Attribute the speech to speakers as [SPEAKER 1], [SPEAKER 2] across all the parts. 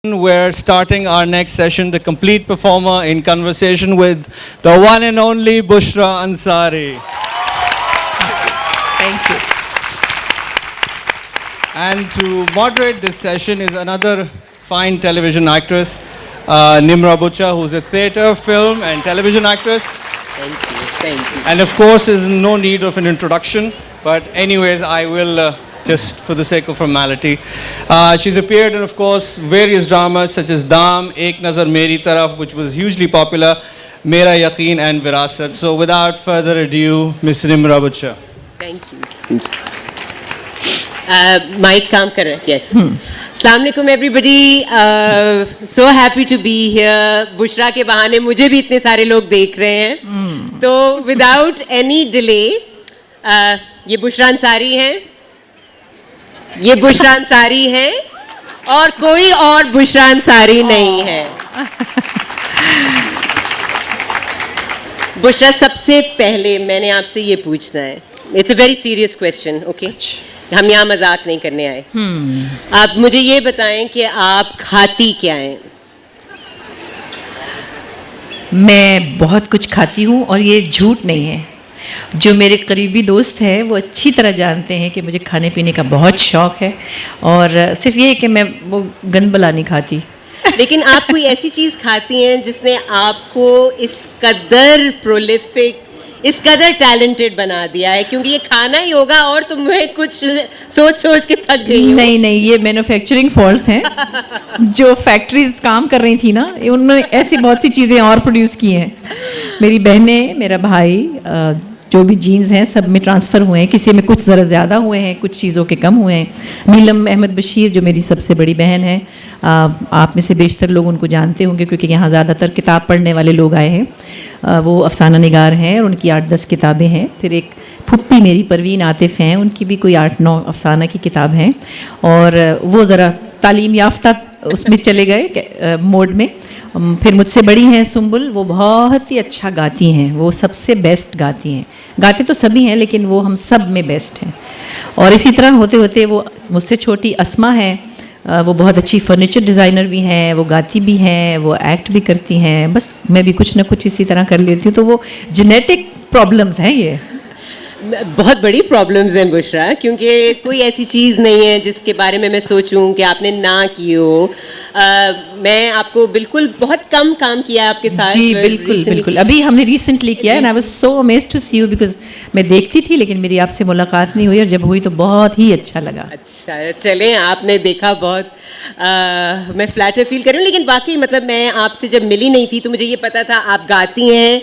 [SPEAKER 1] We're starting our next session, the complete performer, in conversation with the one and only Bushra Ansari.
[SPEAKER 2] Thank you.
[SPEAKER 1] And to moderate this session is another fine television actress, Nimra Bucha, who's a theatre, film and television actress.
[SPEAKER 2] Thank you. Thank you.
[SPEAKER 1] And of course is in no need of an introduction, but anyways, I will just for the sake of formality. She's appeared in, of course, various dramas such as Daam, Ek Nazar Meri Taraf, which was hugely popular, Mera Yaqeen and Virasat. So without further ado, Ms. Nimra Bucha.
[SPEAKER 2] Thank you. Mic काम कर रहा है? Yes. Assalamu alaikum everybody. So happy to be here. Bushra के बहाने मुझे भी इतने सारे लोग देख रहे हैं. तो without any delay, ये बुशरा अंसारी हैं. ये बुशरा अंसारी है और कोई और बुशरा अंसारी नहीं है. बुशरा, सबसे पहले मैंने आपसे ये पूछना है. It's a very serious question, okay? हम यहाँ मजाक नहीं करने आए. आप मुझे ये बताएं कि आप खाती क्या हैं?
[SPEAKER 3] मैं बहुत कुछ खाती हूँ और ये झूठ नहीं है. जो मेरे करीबी दोस्त हैं वो अच्छी तरह जानते हैं कि मुझे खाने पीने का बहुत शौक़ है और सिर्फ ये है कि मैं वो गंद बला नहीं खाती.
[SPEAKER 2] लेकिन आप कोई ऐसी चीज़ खाती हैं जिसने आपको इस कदर प्रोलिफिक, इस कदर टैलेंटेड बना दिया है? क्योंकि ये खाना ही होगा और तो मैं कुछ सोच सोच के थक गई हूँ.
[SPEAKER 3] नहीं, ये मैन्युफैक्चरिंग फॉल्ट्स हैं. जो फैक्ट्रीज काम कर रही थी ना, उन्होंने ऐसी बहुत सी चीज़ें और प्रोड्यूस की हैं. मेरी बहनें, मेरा भाई, जो भी जीन्स हैं सब में ट्रांसफ़र हुए हैं. किसी में कुछ ज़रा ज़्यादा हुए हैं, कुछ चीज़ों के कम हुए हैं. नीलम अहमद बशीर जो मेरी सबसे बड़ी बहन है, आप में से बेशतर लोग उनको जानते होंगे क्योंकि यहाँ ज़्यादातर किताब पढ़ने वाले लोग आए हैं. वो अफसाना निगार हैं और उनकी 8-10 किताबें हैं. फिर एक फुप्पी मेरी परवीन आतिफ़ हैं, उनकी भी कोई 8-9 अफसाना की किताब हैं. और वो ज़रा तालीम याफ्ता उसमें चले गए मोड में. फिर मुझसे बड़ी हैं सुंबुल, वो बहुत ही अच्छा गाती हैं. वो सबसे बेस्ट गाती हैं. गाते तो सभी हैं लेकिन वो हम सब में बेस्ट हैं. और इसी तरह होते होते वो मुझसे छोटी अस्मा है, वो बहुत अच्छी फर्नीचर डिज़ाइनर भी हैं, वो गाती भी हैं, वो एक्ट भी करती हैं. बस मैं भी कुछ ना कुछ इसी तरह कर लेती हूँ. तो वो जेनेटिक प्रॉब्लम्स हैं. ये
[SPEAKER 2] बहुत बड़ी प्रॉब्लम्स हैं बुशरा, क्योंकि कोई ऐसी चीज़ नहीं है जिसके बारे में मैं सोचूं कि आपने ना की हो. मैं आपको बिल्कुल बहुत कम काम किया आपके साथ.
[SPEAKER 3] जी बिल्कुल. अभी हमने रिसेंटली किया and I was so amazed to see you because मैं देखती थी लेकिन मेरी आपसे मुलाकात नहीं हुई और जब हुई तो बहुत ही अच्छा लगा.
[SPEAKER 2] अच्छा, चलें, आपने देखा बहुत. मैं फ्लैटर फील कर रही हूँ. लेकिन वाकई मतलब मैं आपसे जब मिली नहीं थी तो मुझे ये पता था आप गाती हैं.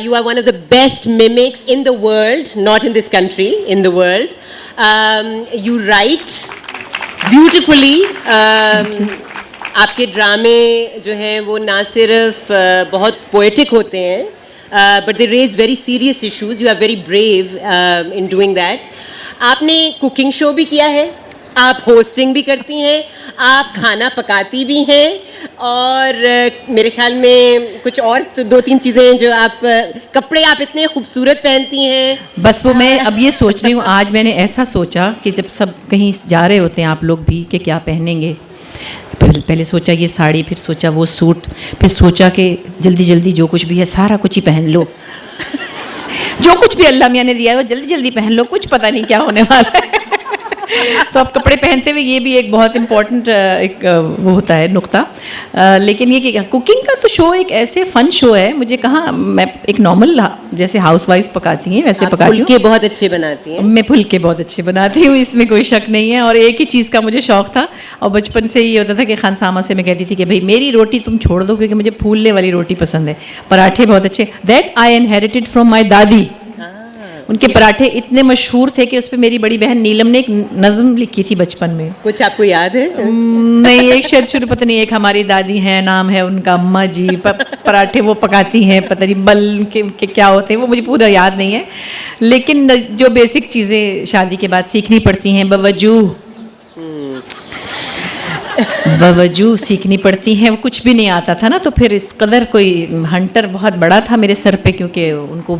[SPEAKER 2] You are one of the best mimics in the world, not in this country, in the world. You write beautifully. आपके ड्रामे जो हैं वो ना सिर्फ बहुत पोएटिक होते हैं, but they raise very serious issues. You are very brave in doing that. आपने कुकिंग शो भी किया है, आप होस्टिंग भी करती हैं, आप खाना पकाती भी हैं और मेरे ख्याल में कुछ और तो 2-3 चीज़ें जो आप, कपड़े आप इतने खूबसूरत पहनती हैं.
[SPEAKER 3] बस वो मैं अब ये सोच रही हूँ, आज मैंने ऐसा सोचा कि जब सब कहीं जा रहे होते हैं आप लोग भी कि क्या पहनेंगे. पहले सोचा ये साड़ी, फिर सोचा वो सूट, फिर सोचा कि जल्दी जल्दी जो कुछ भी है सारा कुछ ही पहन लो. जो कुछ भी अल्लाह मियाँ ने दिया है वो जल्दी जल्दी पहन लो, कुछ पता नहीं क्या होने वाला है. तो अब कपड़े पहनते हुए ये भी एक बहुत इम्पॉर्टेंट एक वो होता है नुक्ता. लेकिन ये कि कुकिंग का तो शो एक ऐसे फ़न शो है. मुझे कहाँ, मैं एक नॉर्मल जैसे हाउस वाइफ पकाती हैं वैसे पकाती हूँ.
[SPEAKER 2] फुलके बहुत अच्छे बनाती हैं.
[SPEAKER 3] मैं फुलके बहुत अच्छे बनाती हूँ, इसमें कोई शक नहीं है. और एक ही चीज़ का मुझे शौक़ था और बचपन से ये होता था कि खानसामा से मैं कहती थी कि भाई मेरी रोटी तुम छोड़ दो क्योंकि मुझे फूलने वाली रोटी पसंद है. पराठे बहुत अच्छे, that I inherited from my दादी. उनके पराठे इतने मशहूर थे कि उस पर मेरी बड़ी बहन नीलम ने एक नज़म लिखी थी बचपन में.
[SPEAKER 2] कुछ आपको याद है?
[SPEAKER 3] नहीं, एक शायद शुरू पता नहीं, एक हमारी दादी हैं, नाम है उनका अम्मा जी. पराठे वो पकाती हैं, पता नहीं बल के क्या होते हैं, वो मुझे पूरा याद नहीं है. लेकिन जो बेसिक चीज़ें शादी के बाद सीखनी पड़ती हैं बवजूह बावजूद सीखनी पड़ती हैं। वो कुछ भी नहीं आता था ना, तो फिर इस कदर कोई हंटर बहुत बड़ा था मेरे सर पे, क्योंकि उनको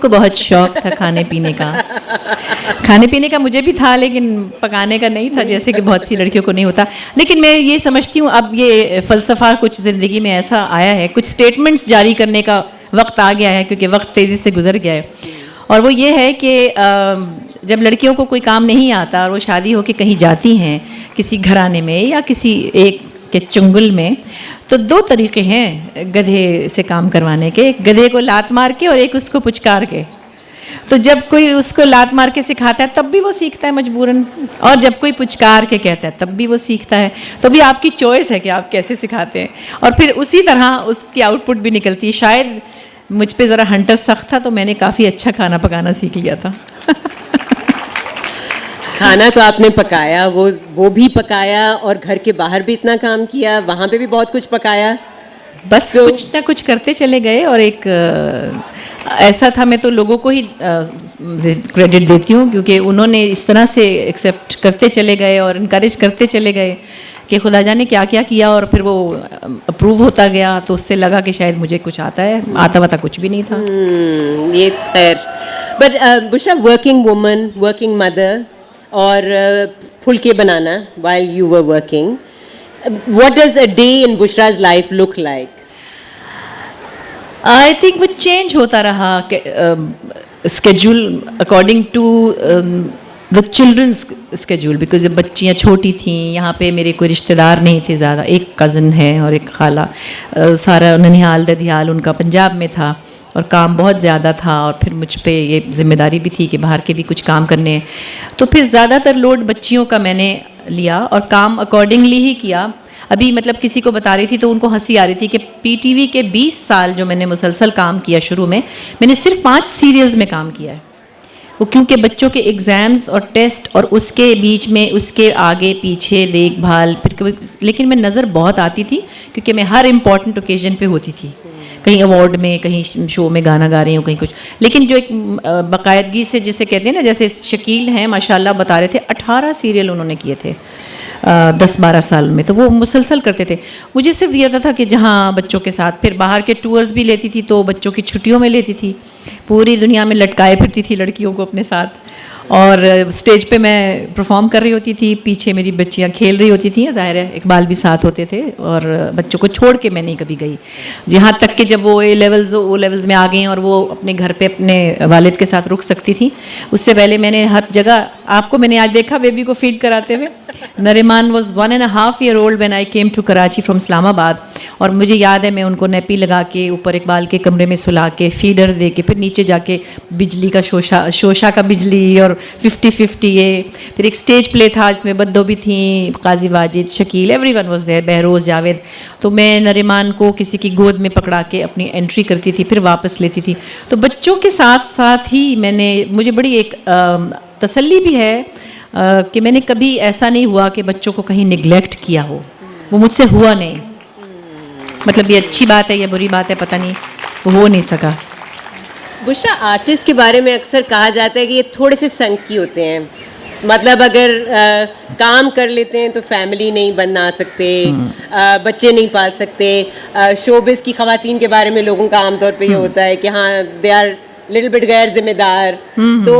[SPEAKER 3] बहुत शौक था खाने पीने का। खाने पीने का मुझे भी था, लेकिन पकाने का नहीं था, जैसे कि बहुत सी लड़कियों को नहीं होता। लेकिन मैं ये समझती हूँ अब ये फ़लसफ़ा कुछ ज़िंदगी में ऐसा आया है, कुछ स्टेटमेंट्स जारी करने का वक्त आ गया है, क्योंकि वक्त तेज़ी से गुजर गया है। और वो ये है कि जब लड़कियों को कोई काम नहीं आता और वो शादी होकर कहीं जाती हैं किसी घराने में या किसी एक के चुंगल में, तो दो तरीके हैं गधे से काम करवाने के, एक गधे को लात मार के और एक उसको पुचकार के। तो जब कोई उसको लात मार के सिखाता है तब भी वो सीखता है मजबूरन, और जब कोई पुचकार के कहता है तब भी वो सीखता है। तो भी आपकी चॉइस है कि आप कैसे सिखाते हैं, और फिर उसी तरह उसकी आउटपुट भी निकलती है। शायद मुझ पे ज़रा हंटर सख्त था, तो मैंने काफ़ी अच्छा खाना पकाना सीख लिया था।
[SPEAKER 2] खाना तो आपने पकाया, वो भी पकाया, और घर के बाहर भी इतना काम किया, वहाँ पे भी बहुत कुछ पकाया।
[SPEAKER 3] बस कुछ ना कुछ करते चले गए। और एक ऐसा था, मैं तो लोगों को ही क्रेडिट देती हूँ, क्योंकि उन्होंने इस तरह से एक्सेप्ट करते चले गए और इनकरेज करते चले गए कि खुदा जाने क्या क्या किया, और फिर वो अप्रूव होता गया। तो उससे लगा कि शायद मुझे कुछ आता है, आता वाता कुछ भी नहीं था।
[SPEAKER 2] ये खैर, but Bushra working woman, working mother, और फुलके बनाना while you were working, what does a day in Bushra's life look like?
[SPEAKER 3] I think वो चेंज होता रहा schedule according to the children's schedule, because जब बच्चियाँ छोटी थीं, यहाँ पे मेरे कोई रिश्तेदार नहीं थे ज़्यादा, एक कज़न है और एक खाला, सारा ननिहाल ददियाल उनका पंजाब में था, और काम बहुत ज़्यादा था। और फिर मुझ पे ये जिम्मेदारी भी थी कि बाहर के भी कुछ काम करने हैं, तो फिर ज़्यादातर लोड बच्चियों का मैंने लिया और काम अकॉर्डिंगली ही किया। अभी मतलब किसी को बता रही थी तो उनको हंसी आ रही थी कि पीटीवी के 20 साल जो मैंने मुसलसल काम किया, शुरू में मैंने सिर्फ 5 सीरियल्स में काम किया है। वो क्योंकि बच्चों के एग्ज़ाम्स और टेस्ट और उसके बीच में उसके आगे पीछे देखभाल, फिर कभी, लेकिन मैं नज़र बहुत आती थी क्योंकि मैं हर इम्पॉर्टेंट ओकेजन पे होती थी, कहीं अवार्ड में, कहीं शो में गाना गा रही हूँ, कहीं कुछ। लेकिन जो एक बाकायदगी से जिसे कहते हैं ना, जैसे शकील हैं माशाल्लाह, बता रहे थे 18 सीरियल उन्होंने किए थे 10-12 साल में, तो वो मुसलसल करते थे। मुझे सिर्फ ये था कि जहाँ बच्चों के साथ, फिर बाहर के टूर्स भी लेती थी, तो बच्चों की छुट्टियों में लेती थी, पूरी दुनिया में लटकाए फिरती थी लड़कियों को अपने साथ, और स्टेज पे मैं परफॉर्म कर रही होती थी, पीछे मेरी बच्चियाँ खेल रही होती थी, ज़ाहिर है इकबाल भी साथ होते थे, और बच्चों को छोड़ के मैं नहीं कभी गई। यहाँ तक कि जब वो ओ लेवल्स में आ गई और वो अपने घर पे अपने वालिद के साथ रुक सकती थी, उससे पहले मैंने हर जगह, आपको मैंने आज देखा बेबी को फीड कराते हुए। Nariman was 1.5 year old when I came to Karachi from Islamabad, और मुझे याद है मैं उनको नेपी लगा के ऊपर इकबाल के कमरे में सुला के फीडर दे के, फिर नीचे जाके बिजली का शोशा का बिजली, और 50-50 ये, फिर एक स्टेज प्ले था जिसमें बद्दो भी थी, Qazi Wajid, Shakeel, everyone was there, Behroz, Javed. तो मैं नरिमान को किसी की गोद में पकड़ा के अपनी एंट्री करती थी, फिर वापस लेती थी। तो बच्चों के साथ साथ ही मुझे बड़ी एक तसल्ली भी है कि मैंने कभी ऐसा नहीं हुआ कि बच्चों को कहीं निगलेक्ट किया हो, वो मुझसे हुआ नहीं। मतलब ये अच्छी बात है या बुरी बात है पता नहीं, वो हो नहीं सका।
[SPEAKER 2] बुशरा, आर्टिस्ट के बारे में अक्सर कहा जाता है कि ये थोड़े से संकी होते हैं, मतलब अगर काम कर लेते हैं तो फैमिली नहीं बना सकते, बच्चे नहीं पाल सकते। शोबिस की ख़वातीन के बारे में लोगों का आमतौर पे ये होता है कि हाँ, दे आर लिटिल बिट गैर जिम्मेदार। तो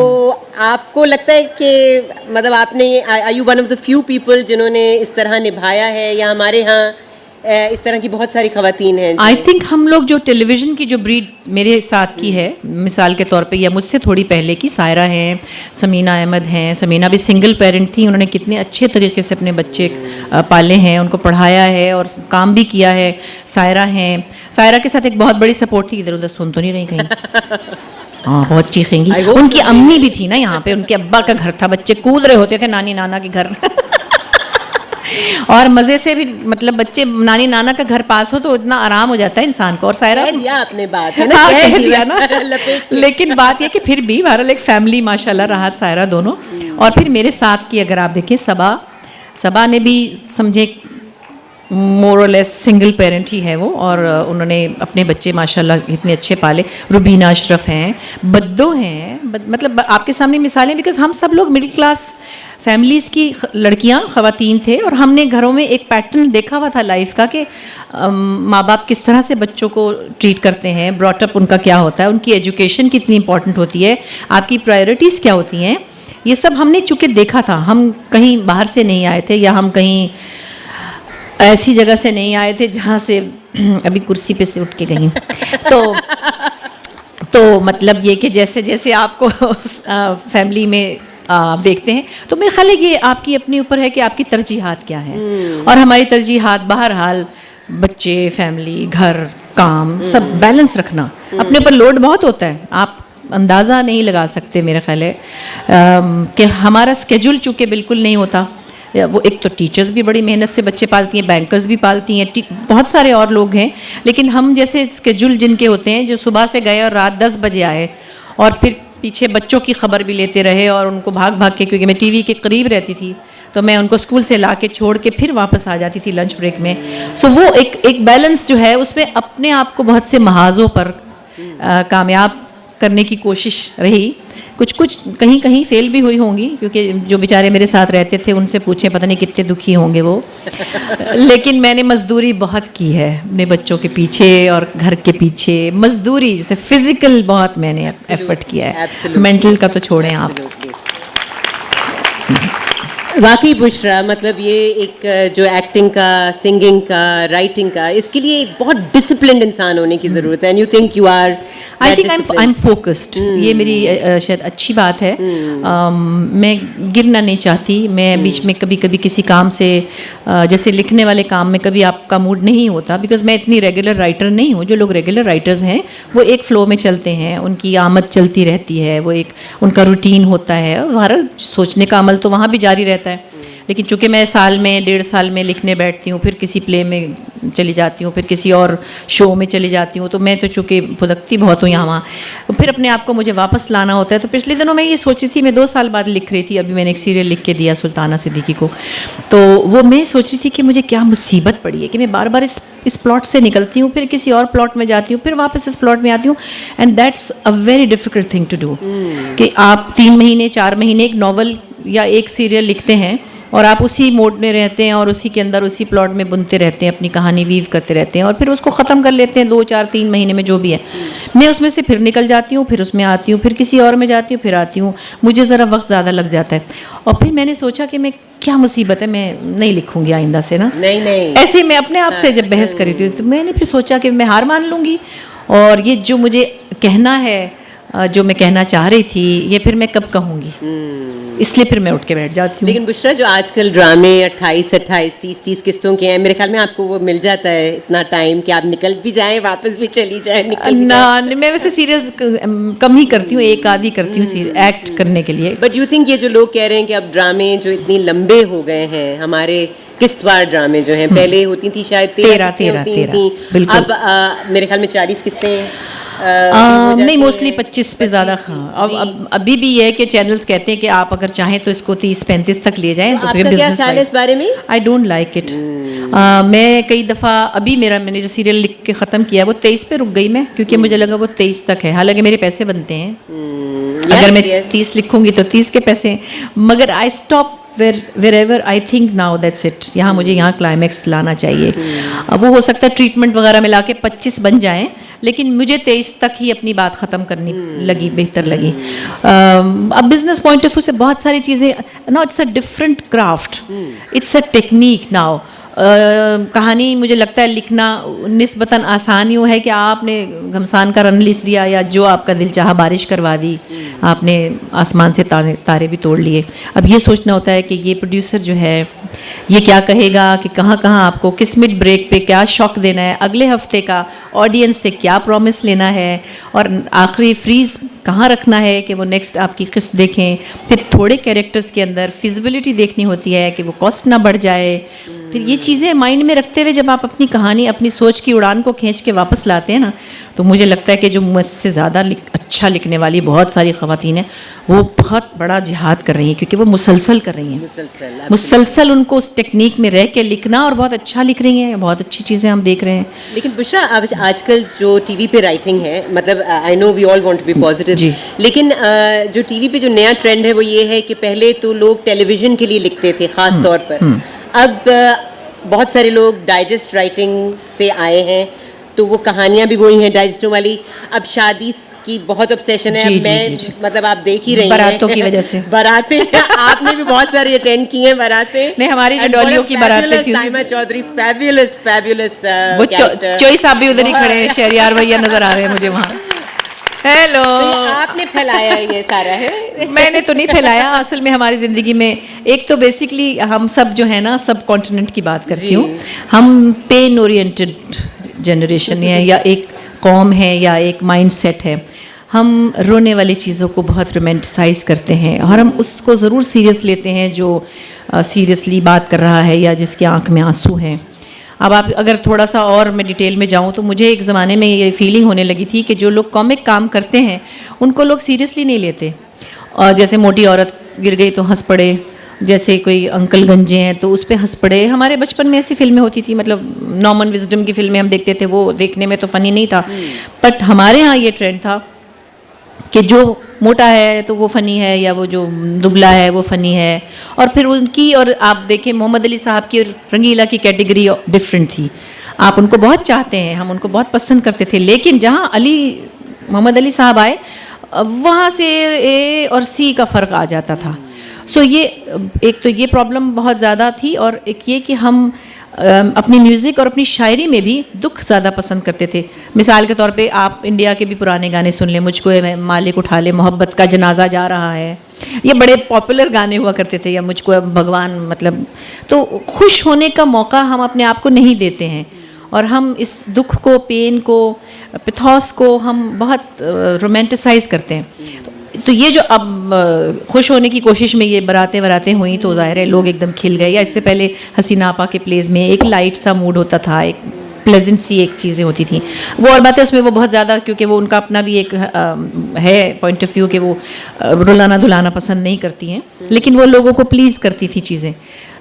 [SPEAKER 2] आपको लगता है कि मतलब आपने, are you one of the few people जिन्होंने इस तरह निभाया है, या हमारे यहाँ इस तरह की बहुत सारी ख़वातीन हैं?
[SPEAKER 3] आई थिंक हम लोग जो टेलीविज़न की जो ब्रीड मेरे साथ की है, मिसाल के तौर पे, या मुझसे थोड़ी पहले की सायरा हैं, समीना अहमद हैं। समीना भी सिंगल पेरेंट थी, उन्होंने कितने अच्छे तरीके से अपने बच्चे पाले हैं, उनको पढ़ाया है और काम भी किया है। सायरा हैं, सायरा के साथ एक बहुत बड़ी सपोर्ट थी, इधर उधर सुन तो नहीं रही कहीं? हाँ, बहुत चीखेंगी। उनकी अम्मी भी थी ना यहाँ पे, उनके अब्बा का घर था, बच्चे कूद रहे होते थे नानी नाना के घर और मज़े से भी, मतलब बच्चे नानी नाना का घर पास हो तो इतना आराम हो जाता है इंसान को। और सायरा
[SPEAKER 2] दिया आपने बात है ना,
[SPEAKER 3] हाँ, कह दिया ना लेकिन बात यह कि फिर भी बहरहाल एक फैमिली माशाल्लाह रहा सायरा दोनों। और फिर मेरे साथ की अगर आप देखें, सबा ने भी समझे मोर और लेस सिंगल पेरेंट ही है वो, और उन्होंने अपने बच्चे माशाल्लाह इतने अच्छे पाले। रुबीना अशरफ हैं, बद्दो हैं, मतलब आपके सामने मिसालें, बिकॉज हम सब लोग मिडिल क्लास फैमिलीज़ की लड़कियां ख़वातीन थे और हमने घरों में एक पैटर्न देखा हुआ था लाइफ का कि माँ बाप किस तरह से बच्चों को ट्रीट करते हैं, ब्रॉटअप उनका क्या होता है, उनकी एजुकेशन कितनी इंपॉर्टेंट होती है, आपकी प्रायोरिटीज़ क्या होती हैं। ये सब हमने चूँकि देखा था, हम कहीं बाहर से नहीं आए थे या हम कहीं ऐसी जगह से नहीं आए थे जहाँ से अभी कुर्सी पे से उठ के गई तो मतलब ये कि जैसे जैसे आपको फैमिली में आप देखते हैं, तो मेरे ख्याल है ये आपकी अपने ऊपर है कि आपकी तरजीहात क्या है। और हमारी तरजीहात बहरहाल बच्चे, फैमिली, घर, काम सब बैलेंस रखना, अपने ऊपर लोड बहुत होता है, आप अंदाज़ा नहीं लगा सकते। मेरा ख्याल है कि हमारा स्केड्यूल चूँकि बिल्कुल नहीं होता, वो एक तो टीचर्स भी बड़ी मेहनत से बच्चे पालती हैं, बैंकर्स भी पालती हैं, बहुत सारे और लोग हैं, लेकिन हम जैसे स्केड्यूल जिनके होते हैं जो सुबह से गए और रात 10 बजे आए और फिर पीछे बच्चों की खबर भी लेते रहे और उनको भाग भाग के, क्योंकि मैं टीवी के करीब रहती थी तो मैं उनको स्कूल से ला के छोड़ के फिर वापस आ जाती थी लंच ब्रेक में। सो वो एक बैलेंस जो है उसमें अपने आप को बहुत से महाजों पर कामयाब करने की कोशिश रही। कुछ कहीं कहीं फेल भी हुई होंगी, क्योंकि जो बेचारे मेरे साथ रहते थे उनसे पूछें पता नहीं कितने दुखी होंगे वो लेकिन मैंने मजदूरी बहुत की है अपने बच्चों के पीछे और घर के पीछे, मजदूरी जैसे फिजिकल बहुत मैंने एफर्ट किया है, मेंटल का तो छोड़ें आप।
[SPEAKER 2] वाकई बुशरा, मतलब ये एक जो एक्टिंग का, सिंगिंग का, राइटिंग का, इसके लिए एक बहुत डिसिप्लिन्ड इंसान होने की ज़रूरत है। And you think you are,
[SPEAKER 3] I think I am focused. ये मेरी शायद अच्छी बात है। मैं गिरना नहीं चाहती। मैं बीच में कभी कभी किसी काम से, जैसे लिखने वाले काम में कभी आपका मूड नहीं होता, बिकॉज मैं इतनी रेगुलर राइटर नहीं हूँ। जो लोग रेगुलर राइटर्स हैं वो एक फ़्लो में चलते हैं, उनकी आमद चलती रहती है, वो एक उनका रूटीन होता है, बहरहाल सोचने का अमल तो वहाँ भी जारी रहता है। लेकिन चूँकि मैं साल में 1.5 साल में लिखने बैठती हूँ, फिर किसी प्ले में चली जाती हूँ, फिर किसी और शो में चली जाती हूँ, तो मैं तो चूँकि फुदकती बहुत हूँ यहाँ वहाँ, फिर अपने आप को मुझे वापस लाना होता है। तो पिछले दिनों मैं ये सोच रही थी, मैं 2 साल बाद लिख रही थी, अभी मैंने एक सीरियल लिख के दिया सुल्ताना सिद्दीकी को, तो वो मैं सोच रही थी कि मुझे क्या मुसीबत पड़ी है कि मैं बार बार इस प्लॉट से निकलती हूँ, फिर किसी और प्लॉट में जाती हूँ, फिर वापस इस प्लॉट में आती हूँ। And that's a very difficult thing to do कि आप 3 महीने 4 महीने एक नॉवल या एक सीरियल लिखते हैं और आप उसी मोड में रहते हैं और उसी के अंदर उसी प्लॉट में बुनते रहते हैं, अपनी कहानी वीव करते रहते हैं और फिर उसको ख़त्म कर लेते हैं 2, 4, 3 महीने में जो भी है। मैं उसमें से फिर निकल जाती हूँ, फिर उसमें आती हूँ, फिर किसी और में जाती हूँ, फिर आती हूँ, मुझे ज़रा वक्त ज़्यादा लग जाता है। और फिर मैंने सोचा कि मैं क्या मुसीबत है, मैं नहीं लिखूँगी आइंदा से ना।
[SPEAKER 2] नहीं
[SPEAKER 3] ऐसे मैं अपने आप से जब बहस करी थी तो मैंने फिर सोचा कि मैं हार मान लूँगी और ये जो मुझे कहना है, जो मैं कहना चाह रही थी, ये फिर मैं कब कहूँगी, इसलिए फिर मैं उठ के बैठ जाती हूँ।
[SPEAKER 2] लेकिन बुशरा, जो आजकल ड्रामे 28, 30 किस्तों के हैं, मेरे ख्याल में आपको वो मिल जाता है इतना टाइम कि आप निकल भी जाएं, वापस भी चली जाएं,
[SPEAKER 3] मैं वैसे सीरियल्स कम ही करती हूँ, एक आधी करती हूँ एक्ट करने के लिए।
[SPEAKER 2] बट यू थिंक ये जो लोग कह रहे हैं कि अब ड्रामे जो इतने लंबे हो गए हैं, हमारे किस्तवार ड्रामे जो हैं, पहले होती थी शायद 13 थी, अब मेरे ख्याल में 40 किस्तें
[SPEAKER 3] नहीं, मोस्टली 25 पे ज़्यादा। हाँ, अब अभी भी ये है कि चैनल्स कहते हैं कि आप अगर चाहें तो इसको 30-35 तक ले जाएं।
[SPEAKER 2] तो आपका क्या ख्याल है इस बारे में?
[SPEAKER 3] I don't like it. मैं कई दफ़ा अभी मैंने जो सीरियल लिख के ख़त्म किया वो 23 पे रुक गई मैं, क्योंकि मुझे लगा वो 23 तक है, हालांकि मेरे पैसे बनते हैं। अगर मैं 30 लिखूंगी तो 30 के पैसे, मगर I stop wherever I think now that's it, यहाँ मुझे यहाँ क्लाइमैक्स लाना चाहिए। वो हो सकता है ट्रीटमेंट वगैरह मिला के 25 बन जाएं, लेकिन मुझे 23 तक ही अपनी बात ख़त्म करनी लगी, बेहतर लगी। अब बिजनेस पॉइंट ऑफ व्यू से बहुत सारी चीज़ें, no it's a different craft, it's a technique now. कहानी मुझे लगता है लिखना निस्बतन आसान यूँ है कि आपने घमसान का रन लिख दिया या जो आपका दिल चाहा बारिश करवा दी, आपने आसमान से तारे भी तोड़ लिए। अब ये सोचना होता है कि ये प्रोड्यूसर जो है ये क्या कहेगा, कि कहाँ कहाँ आपको किस मिड ब्रेक पे क्या शॉक देना है, अगले हफ्ते का ऑडियंस से क्या प्रॉमिस लेना है, और आखिरी फ्रीज कहाँ रखना है कि वो नेक्स्ट आपकी किस्त देखें। फिर थोड़े कैरेक्टर्स के अंदर फिजिबिलिटी देखनी होती है कि वो कॉस्ट ना बढ़ जाए, फिर ये चीज़ें माइंड में रखते हुए जब आप अपनी कहानी, अपनी सोच की उड़ान को खींच के वापस लाते हैं ना, तो मुझे लगता है कि जो मुझसे ज़्यादा अच्छा लिखने वाली बहुत सारी ख़वातीन हैं, वो बहुत बड़ा जिहाद कर रही हैं, क्योंकि वो मुसलसल कर रही हैं, मुसलसल उनको उस टेक्निक में रह के लिखना, और बहुत अच्छा लिख रही हैं, बहुत अच्छी चीज़ें हम देख रहे हैं।
[SPEAKER 2] लेकिन बुशरा, अब आजकल जो टीवी पे राइटिंग है, मतलब I know we all want to be positive, लेकिन जो टीवी पे जो नया ट्रेंड है वो ये है कि पहले तो लोग टेलीविज़न के लिए लिखते थे ख़ास तौर पर, अब बहुत सारे लोग डाइजेस्ट राइटिंग से आए हैं, तो वो कहानियाँ भी वही हैं डाइजेस्टों वाली। अब शादी की बहुत ऑब्सेशन है, मैं मतलब आप देख ही रही हैं
[SPEAKER 3] बारातों की वजह से,
[SPEAKER 2] बारातें आपने भी बहुत सारी अटेंड की हैं बारातें।
[SPEAKER 3] नहीं, हमारी जो डॉलियों की बारातें थी,
[SPEAKER 2] साइमा चौधरी फैबुलस
[SPEAKER 3] वो चोई साहब भी उधर ही खड़े हैं, शहरियार भैया नजर आ रहे हैं मुझे वहाँ। हेलो,
[SPEAKER 2] आपने फैलाया ये सारा है?
[SPEAKER 3] मैंने तो नहीं फैलाया, असल में हमारी ज़िंदगी में एक तो बेसिकली हम सब जो है ना, सब कॉन्टिनेंट की बात करती हूँ, हम पेन ओरिएंटेड जनरेशन है, या एक कौम है, या एक माइंडसेट है। हम रोने वाली चीज़ों को बहुत रोमांटिसाइज करते हैं, और हम उसको ज़रूर सीरियस लेते हैं जो सीरियसली बात कर रहा है या जिसकी आंख में आंसू हैं। अब आप अगर थोड़ा सा और मैं डिटेल में जाऊं तो मुझे एक ज़माने में ये फीलिंग होने लगी थी कि जो लोग कॉमिक काम करते हैं उनको लोग सीरियसली नहीं लेते, और जैसे मोटी औरत गिर गई तो हंस पड़े, जैसे कोई अंकल गंजे हैं तो उस पर हंस पड़े। हमारे बचपन में ऐसी फिल्में होती थी, मतलब नॉर्मन विजडम की फिल्में हम देखते थे, वो देखने में तो फ़नी नहीं था, बट हमारे यहाँ ये ट्रेंड था कि जो मोटा है तो वो फ़नी है, या वो जो दुबला है वो फ़नी है। और फिर उनकी, और आप देखें मोहम्मद अली साहब की और रंगीला की कैटेगरी डिफरेंट थी, आप उनको बहुत चाहते हैं, हम उनको बहुत पसंद करते थे, लेकिन जहाँ मोहम्मद अली साहब आए वहाँ से ए और सी का फ़र्क आ जाता था। सो ये एक तो ये प्रॉब्लम बहुत ज़्यादा थी, और एक ये कि हम अपनी म्यूज़िक और अपनी शायरी में भी दुख ज़्यादा पसंद करते थे। मिसाल के तौर पे आप इंडिया के भी पुराने गाने सुन लें, मुझको मालिक उठा ले, मोहब्बत का जनाजा जा रहा है, ये बड़े पॉपुलर गाने हुआ करते थे, या मुझको भगवान, मतलब तो खुश होने का मौका हम अपने आप को नहीं देते हैं, और हम इस दुख को, पेन को, पिथौस को हम बहुत रोमांटिसाइज करते हैं। तो ये जो अब खुश होने की कोशिश में ये बरातें हुई तो ज़ाहिर है लोग एकदम खिल गए, या इससे पहले हसीना आपा के प्लेस में एक लाइट सा मूड होता था, एक प्लेजेंट सी एक चीज़ें होती थी, वो और बात है उसमें वो बहुत ज़्यादा, क्योंकि वो उनका अपना भी एक है पॉइंट ऑफ व्यू कि वो रुलाना धुलाना पसंद नहीं करती हैं, लेकिन वो लोगों को प्लीज़ करती थी चीज़ें।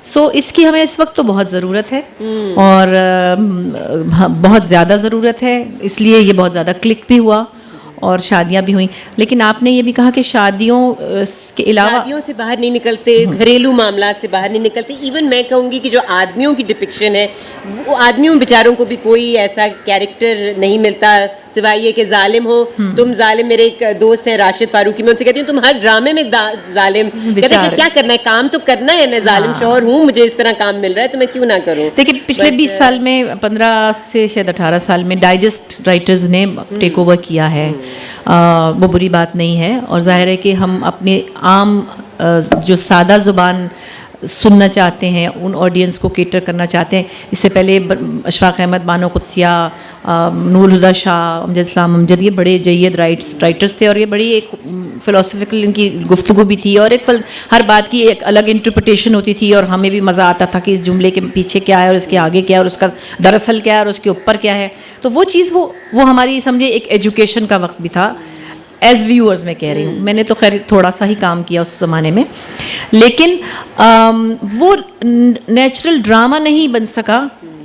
[SPEAKER 3] सो इसकी हमें इस वक्त तो बहुत ज़रूरत है, और बहुत ज़्यादा ज़रूरत है, इसलिए ये बहुत ज़्यादा क्लिक भी हुआ और शादियां भी हुई। लेकिन आपने ये भी कहा कि शादियों के अलावा,
[SPEAKER 2] शादियों से बाहर नहीं निकलते, घरेलू मामलात से बाहर नहीं निकलते। इवन मैं कहूँगी कि जो आदमियों की डिपिक्शन है, वो आदमियों बेचारों को भी कोई ऐसा कैरेक्टर नहीं मिलता सिवाय ये कि जालिम हो तुम, जालिम। मेरे एक दोस्त हैं राशिद फारूकी, मैं उनसे कहती हूँ तुम हर ड्रामे में जालिम, कहते हैं क्या करना है, काम तो करना है, मैं जालिम शौहर हूँ, मुझे इस तरह काम मिल रहा है तो मैं क्यों ना करूँ।
[SPEAKER 3] देखिए पिछले 20 साल में, 15 से शायद 18 साल में डाइजेस्ट राइटर्स ने टेक ओवर किया है, वो बुरी बात नहीं है, और जाहिर है कि हम अपने आम जो सादा ज़ुबान सुनना चाहते हैं, उन ऑडियंस को केटर करना चाहते हैं। इससे पहले अशफाक अहमद, बानो कुदसिया, नूर हुदा शाह, अमजद इस्लाम अमजद, ये बड़े जय्यद राइटर्स थे, और ये बड़ी एक फ़िलोसफिकल इनकी गुफ्तगू भी थी, और एक हर बात की एक अलग इंटरप्रिटेशन होती थी, और हमें भी मज़ा आता था कि इस जुमले के पीछे क्या है और इसके आगे क्या है और उसका दरअसल क्या है और उसके ऊपर क्या है। तो वो चीज़ वो हमारी समझे एक एजुकेशन का वक्त भी था, एज व्यूअर्स मैं कह रही हूँ। मैंने तो खैर थोड़ा सा ही काम किया उस ज़माने में, लेकिन वो नेचुरल ड्रामा नहीं बन सका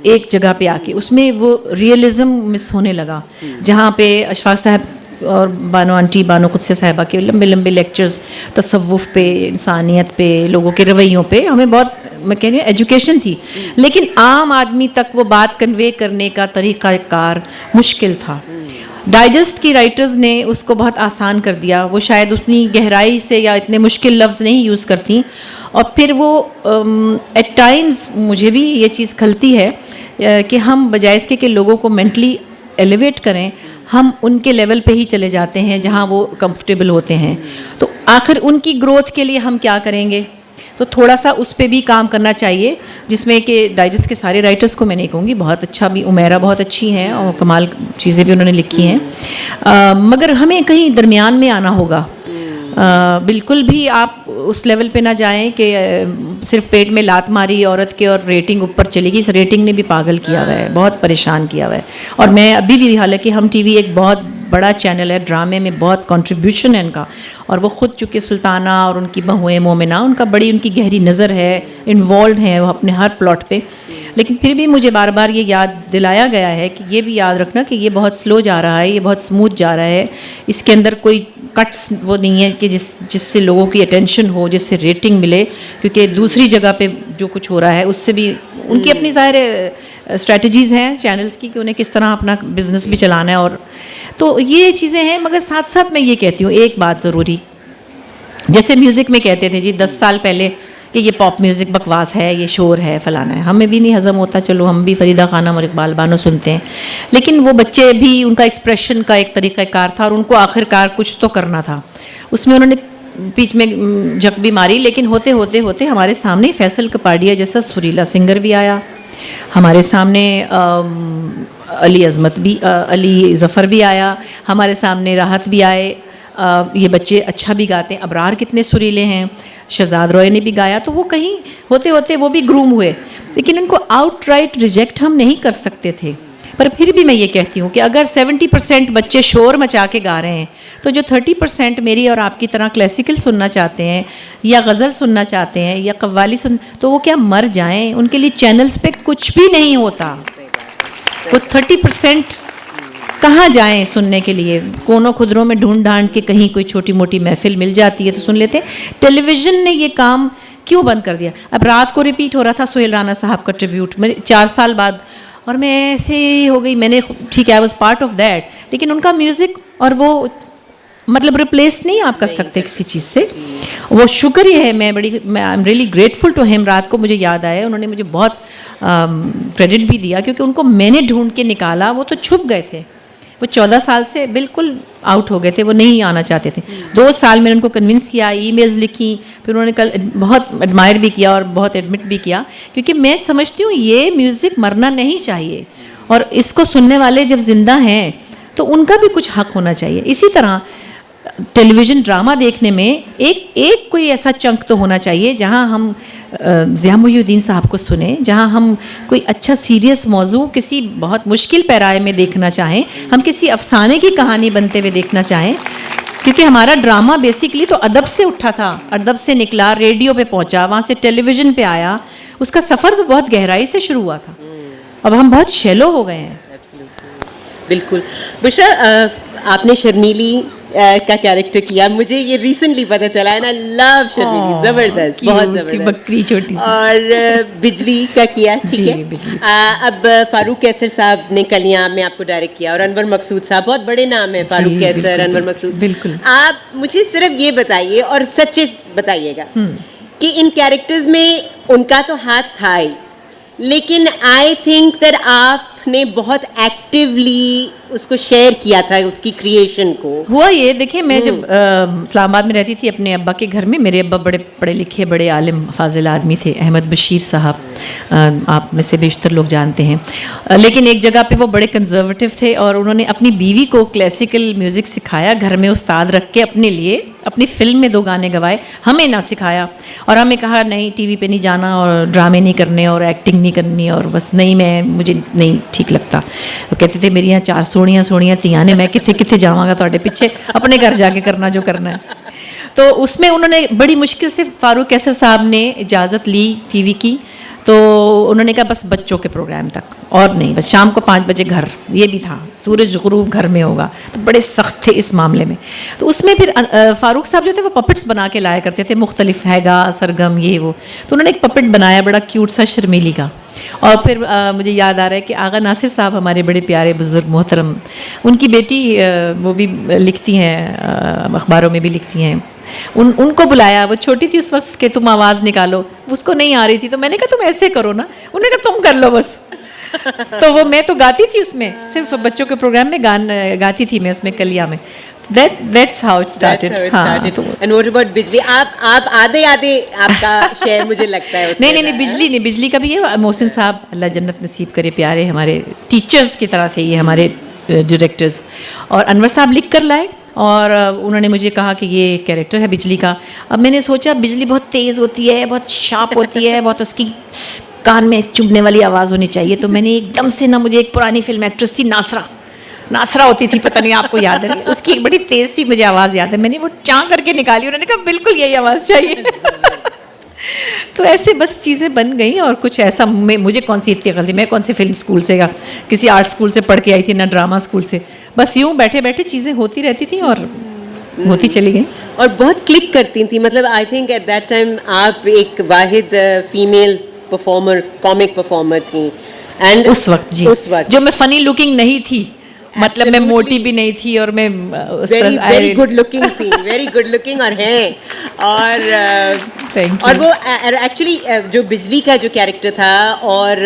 [SPEAKER 3] एक जगह पे आके, उसमें वो रियलिज़म मिस होने लगा। जहाँ पे अशफाक साहब और बानो आंटी, बानो कुदसिया साहिबा के लंबे लंबे लेक्चर्स तसव्वुफ़ पे, इंसानियत पे, लोगों के रवैयों पे, हमें बहुत, मैं कह रही हूँ, एजुकेशन थी, लेकिन आम आदमी तक वो बात कन्वे करने का तरीक़ाकार मुश्किल था। डाइजेस्ट की राइटर्स ने उसको बहुत आसान कर दिया, वो शायद उतनी गहराई से या इतने मुश्किल लफ्ज़ नहीं यूज़ करती, और फिर वो एट टाइम्स मुझे भी ये चीज़ खलती है कि हम बजाय इसके कि लोगों को मेंटली एलिवेट करें, हम उनके लेवल पे ही चले जाते हैं जहाँ वो कंफर्टेबल होते हैं। तो आखिर उनकी ग्रोथ के लिए हम क्या करेंगे, तो थोड़ा सा उस पर भी काम करना चाहिए, जिसमें कि डाइजेस्ट के सारे राइटर्स को मैं नहीं कहूँगी, बहुत अच्छा भी, उमेरा बहुत अच्छी हैं और कमाल चीज़ें भी उन्होंने लिखी हैं, मगर हमें कहीं दरमियान में आना होगा। बिल्कुल भी आप उस लेवल पे ना जाएं कि सिर्फ पेट में लात मारी औरत के और रेटिंग ऊपर चली गई। इस रेटिंग ने भी पागल किया हुआ है, बहुत परेशान किया हुआ है। और मैं अभी भी, हालांकि हम टीवी एक बहुत बड़ा चैनल है, ड्रामे में बहुत कंट्रीब्यूशन है इनका, और वो खुद चूँकि सुल्ताना और उनकी बहुएं मोमिना, उनका बड़ी उनकी गहरी नज़र है, इन्वॉल्व है वो अपने हर प्लॉट पे। लेकिन फिर भी मुझे बार बार ये याद दिलाया गया है कि ये भी याद रखना कि ये बहुत स्लो जा रहा है, ये बहुत स्मूथ जा रहा है, इसके अंदर कोई कट्स वो नहीं है कि जिससे लोगों की अटेंशन हो, जिससे रेटिंग मिले, क्योंकि दूसरी जगह पे जो कुछ हो रहा है उससे भी उनकी अपनी ज़ाहिर स्ट्रेटजीज़ हैं चैनल्स की कि उन्हें किस तरह अपना बिजनेस भी चलाना है। और तो ये चीज़ें हैं, मगर साथ साथ मैं ये कहती हूँ एक बात ज़रूरी, जैसे म्यूज़िक में कहते थे जी 10 साल पहले कि ये पॉप म्यूज़िक बकवास है, ये शोर है, फलाना है, हमें भी नहीं हज़म होता, चलो हम भी फरीदा खानम और इकबाल बानो सुनते हैं, लेकिन वो बच्चे भी, उनका एक्सप्रेशन का एक तरीक़ाकार था और उनको आखिरकार कुछ तो करना था। उसमें उन्होंने बीच में झक भी मारी, लेकिन होते होते होते हमारे सामने फैसल कपाडिया जैसा सुरीला सिंगर भी आया, हमारे सामने अली अज़मत भी, अली ज़फ़र भी आया, हमारे सामने राहत भी आए। ये बच्चे अच्छा भी गाते हैं, अबरार कितने सुरीले हैं, शहजाद रॉय ने भी गाया। तो वो कहीं होते होते वो भी ग्रूम हुए, लेकिन उनको आउटराइट रिजेक्ट हम नहीं कर सकते थे। पर फिर भी मैं ये कहती हूँ कि अगर 70% बच्चे शोर मचा के गा रहे हैं, तो जो 30% मेरी और आपकी तरह क्लासिकल सुनना चाहते हैं या गज़ल सुनना चाहते हैं या कव्वाली तो वो क्या मर जाएं? उनके लिए चैनल्स पे कुछ भी नहीं होता। वो 30% कहाँ जाएं सुनने के लिए? कोनों खुदरों में ढूंढ ढांड के कहीं कोई छोटी मोटी महफिल मिल जाती है तो सुन लेते हैं। टेलीविज़न ने ये काम क्यों बंद कर दिया? अब रात को रिपीट हो रहा था सोहेल राना साहब का ट्रिब्यूट, मेरे 4 साल बाद, और मैं ऐसे ही हो गई, मैंने, ठीक है, I was part of that, लेकिन उनका म्यूज़िक और वो मतलब रिप्लेस नहीं आप कर सकते किसी चीज़ से। वो शुक्रिया है, मैं I am really grateful to him. रात को मुझे याद आया, उन्होंने मुझे बहुत क्रेडिट भी दिया, क्योंकि उनको मैंने ढूंढ के निकाला। वो तो छुप गए थे, वो 14 साल से बिल्कुल आउट हो गए थे, वो नहीं आना चाहते थे। 2 साल मैंने उनको कन्विंस किया, ईमेल्स लिखी, फिर उन्होंने कल बहुत एडमायर भी किया और बहुत एडमिट भी किया, क्योंकि मैं समझती हूँ ये म्यूज़िक मरना नहीं चाहिए, और इसको सुनने वाले जब ज़िंदा हैं तो उनका भी कुछ हक होना चाहिए। इसी तरह टेलीविज़न ड्रामा देखने में एक कोई ऐसा चंक तो होना चाहिए जहाँ हम ज़िया मुहीउद्दीन साहब को सुने, जहाँ हम कोई अच्छा सीरियस मौजू किसी बहुत मुश्किल पैराए में देखना चाहें, हम किसी अफसाने की कहानी बनते हुए देखना चाहें, क्योंकि हमारा ड्रामा बेसिकली तो अदब से उठा था, अदब से निकला, रेडियो पे पहुंचा, वहाँ से टेलीविज़न पे आया, उसका सफ़र तो बहुत गहराई से शुरू हुआ था। अब हम बहुत शैलो हो गए हैं।
[SPEAKER 2] बिल्कुल। बुशरा, आपने शर्मीली का कैरेक्टर किया, मुझे ये रिसेंटली पता चला है ना। लव शर्मीली, ज़बरदस्त, बहुत ज़बरदस्त,
[SPEAKER 3] बकरी छोटी सी।
[SPEAKER 2] और बिजली का किया, ठीक है। अब फारूक कैसर साहब ने कलियां में आपको डायरेक्ट किया, और अनवर मकसूद साहब, बहुत बड़े नाम है, फारूक कैसर, अनवर मकसूद।
[SPEAKER 3] बिल्कुल।
[SPEAKER 2] आप मुझे सिर्फ ये बताइए, और सच्चे बताइएगा, कि इन कैरेक्टर्स में उनका तो हाथ था ही, लेकिन आई थिंक दैट आपने बहुत एक्टिवली उसको शेयर किया था, उसकी क्रिएशन को।
[SPEAKER 3] हुआ ये, देखिए, मैं जब इस्लामाबाद में रहती थी अपने अब्बा के घर में, मेरे अब्बा बड़े पढ़े लिखे, बड़े आलिम फाजिल आदमी थे, अहमद बशीर साहब, आप में से बेशतर लोग जानते हैं, लेकिन एक जगह पे वो बड़े कंजर्वेटिव थे, और उन्होंने अपनी बीवी को क्लासिकल म्यूज़िक सिखाया, घर में उस्ताद रख के अपने लिए, अपनी फिल्म में 2 गाने गवाए, हमें ना सिखाया, और हमें कहा नहीं टीवी पे नहीं जाना, और ड्रामे नहीं करने, और एक्टिंग नहीं करनी, और बस नहीं, मुझे नहीं ठीक लगता। वो कहते थे मेरी यहाँ 4 सोहणियां सोहणियां तियां ने, मैं किथे किथे जावांगा तुहाडे पीछे, अपने घर जाके करना जो करना है। तो उसमें उन्होंने बड़ी मुश्किल से फारूक कैसर साहब ने इजाज़त ली टीवी की, तो उन्होंने कहा बस बच्चों के प्रोग्राम तक, और नहीं, बस शाम को 5 बजे घर, ये भी था, सूरज गुरूब घर में होगा। तो बड़े सख्त थे इस मामले में। तो उसमें फिर फारूक साहब जो थे वो पपेट्स बना के लाया करते थे, मुख्तलिफ हैगा, सरगम, ये वो। तो उन्होंने एक पपेट बनाया बड़ा क्यूट सा शर्मीली का, और फिर मुझे याद आ रहा है कि आगा नासिर साहब, हमारे बड़े प्यारे बुज़ुर्ग मोहतरम, उनकी बेटी वो भी लिखती हैं, अखबारों में भी लिखती हैं, उनको बुलाया। वो छोटी थी उस वक्त कि तुम आवाज़ निकालो, उसको नहीं आ रही थी, तो मैंने कहा तुम ऐसे करो ना, उन्होंने कहा तुम कर लो बस। तो वो, मैं तो गाती थी उसमें, सिर्फ बच्चों के प्रोग्राम में गाती थी मैं उसमें कलिया में। That's how it started. हाँ, तो
[SPEAKER 2] And what about बिजली? आप आधे आपका शेयर मुझे लगता है उसमें।
[SPEAKER 3] नहीं, बिजली का भी है। मोहसिन साहब, अल्लाह जन्नत नसीब करे, प्यारे हमारे टीचर्स की तरह थे ये, हमारे डायरेक्टर्स, और अनवर साहब लिख कर लाए, और उन्होंने मुझे कहा कि ये कैरेक्टर है बिजली का। अब मैंने सोचा बिजली बहुत तेज़ होती है, बहुत शार्प होती है, बहुत उसकी कान में चुभने वाली आवाज़ होनी चाहिए। तो मैंने एकदम से ना, मुझे एक पुरानी फिल्म एक्ट्रेस थी नासरा होती थी, पता नहीं आपको याद है, उसकी एक बड़ी तेज़ सी मुझे आवाज़ याद है, मैंने वो चाँ करके निकाली, उन्होंने कहा बिल्कुल यही आवाज़ चाहिए। तो ऐसे बस चीज़ें बन गई। और कुछ ऐसा मुझे कौन सी इतनी अकल थी, मैं कौन सी फिल्म स्कूल से या किसी आर्ट स्कूल से पढ़ के आई थी, ना ड्रामा स्कूल से। बस यूँ बैठे बैठे चीज़ें होती रहती थी और होती चली गई।
[SPEAKER 2] और बहुत क्लिक करती थी, मतलब I think at that time आप एक वाहिद फीमेल परफॉर्मर, कॉमिक परफॉर्मर थी। एंड
[SPEAKER 3] उस वक्त जो मैं फनी लुकिंग नहीं थी, मतलब मैं मोटी भी नहीं थी और मैं
[SPEAKER 2] वेरी गुड लुकिंग थी, वेरी गुड लुकिंग और हैं। और वो एक्चुअली जो बिजली का जो कैरेक्टर था, और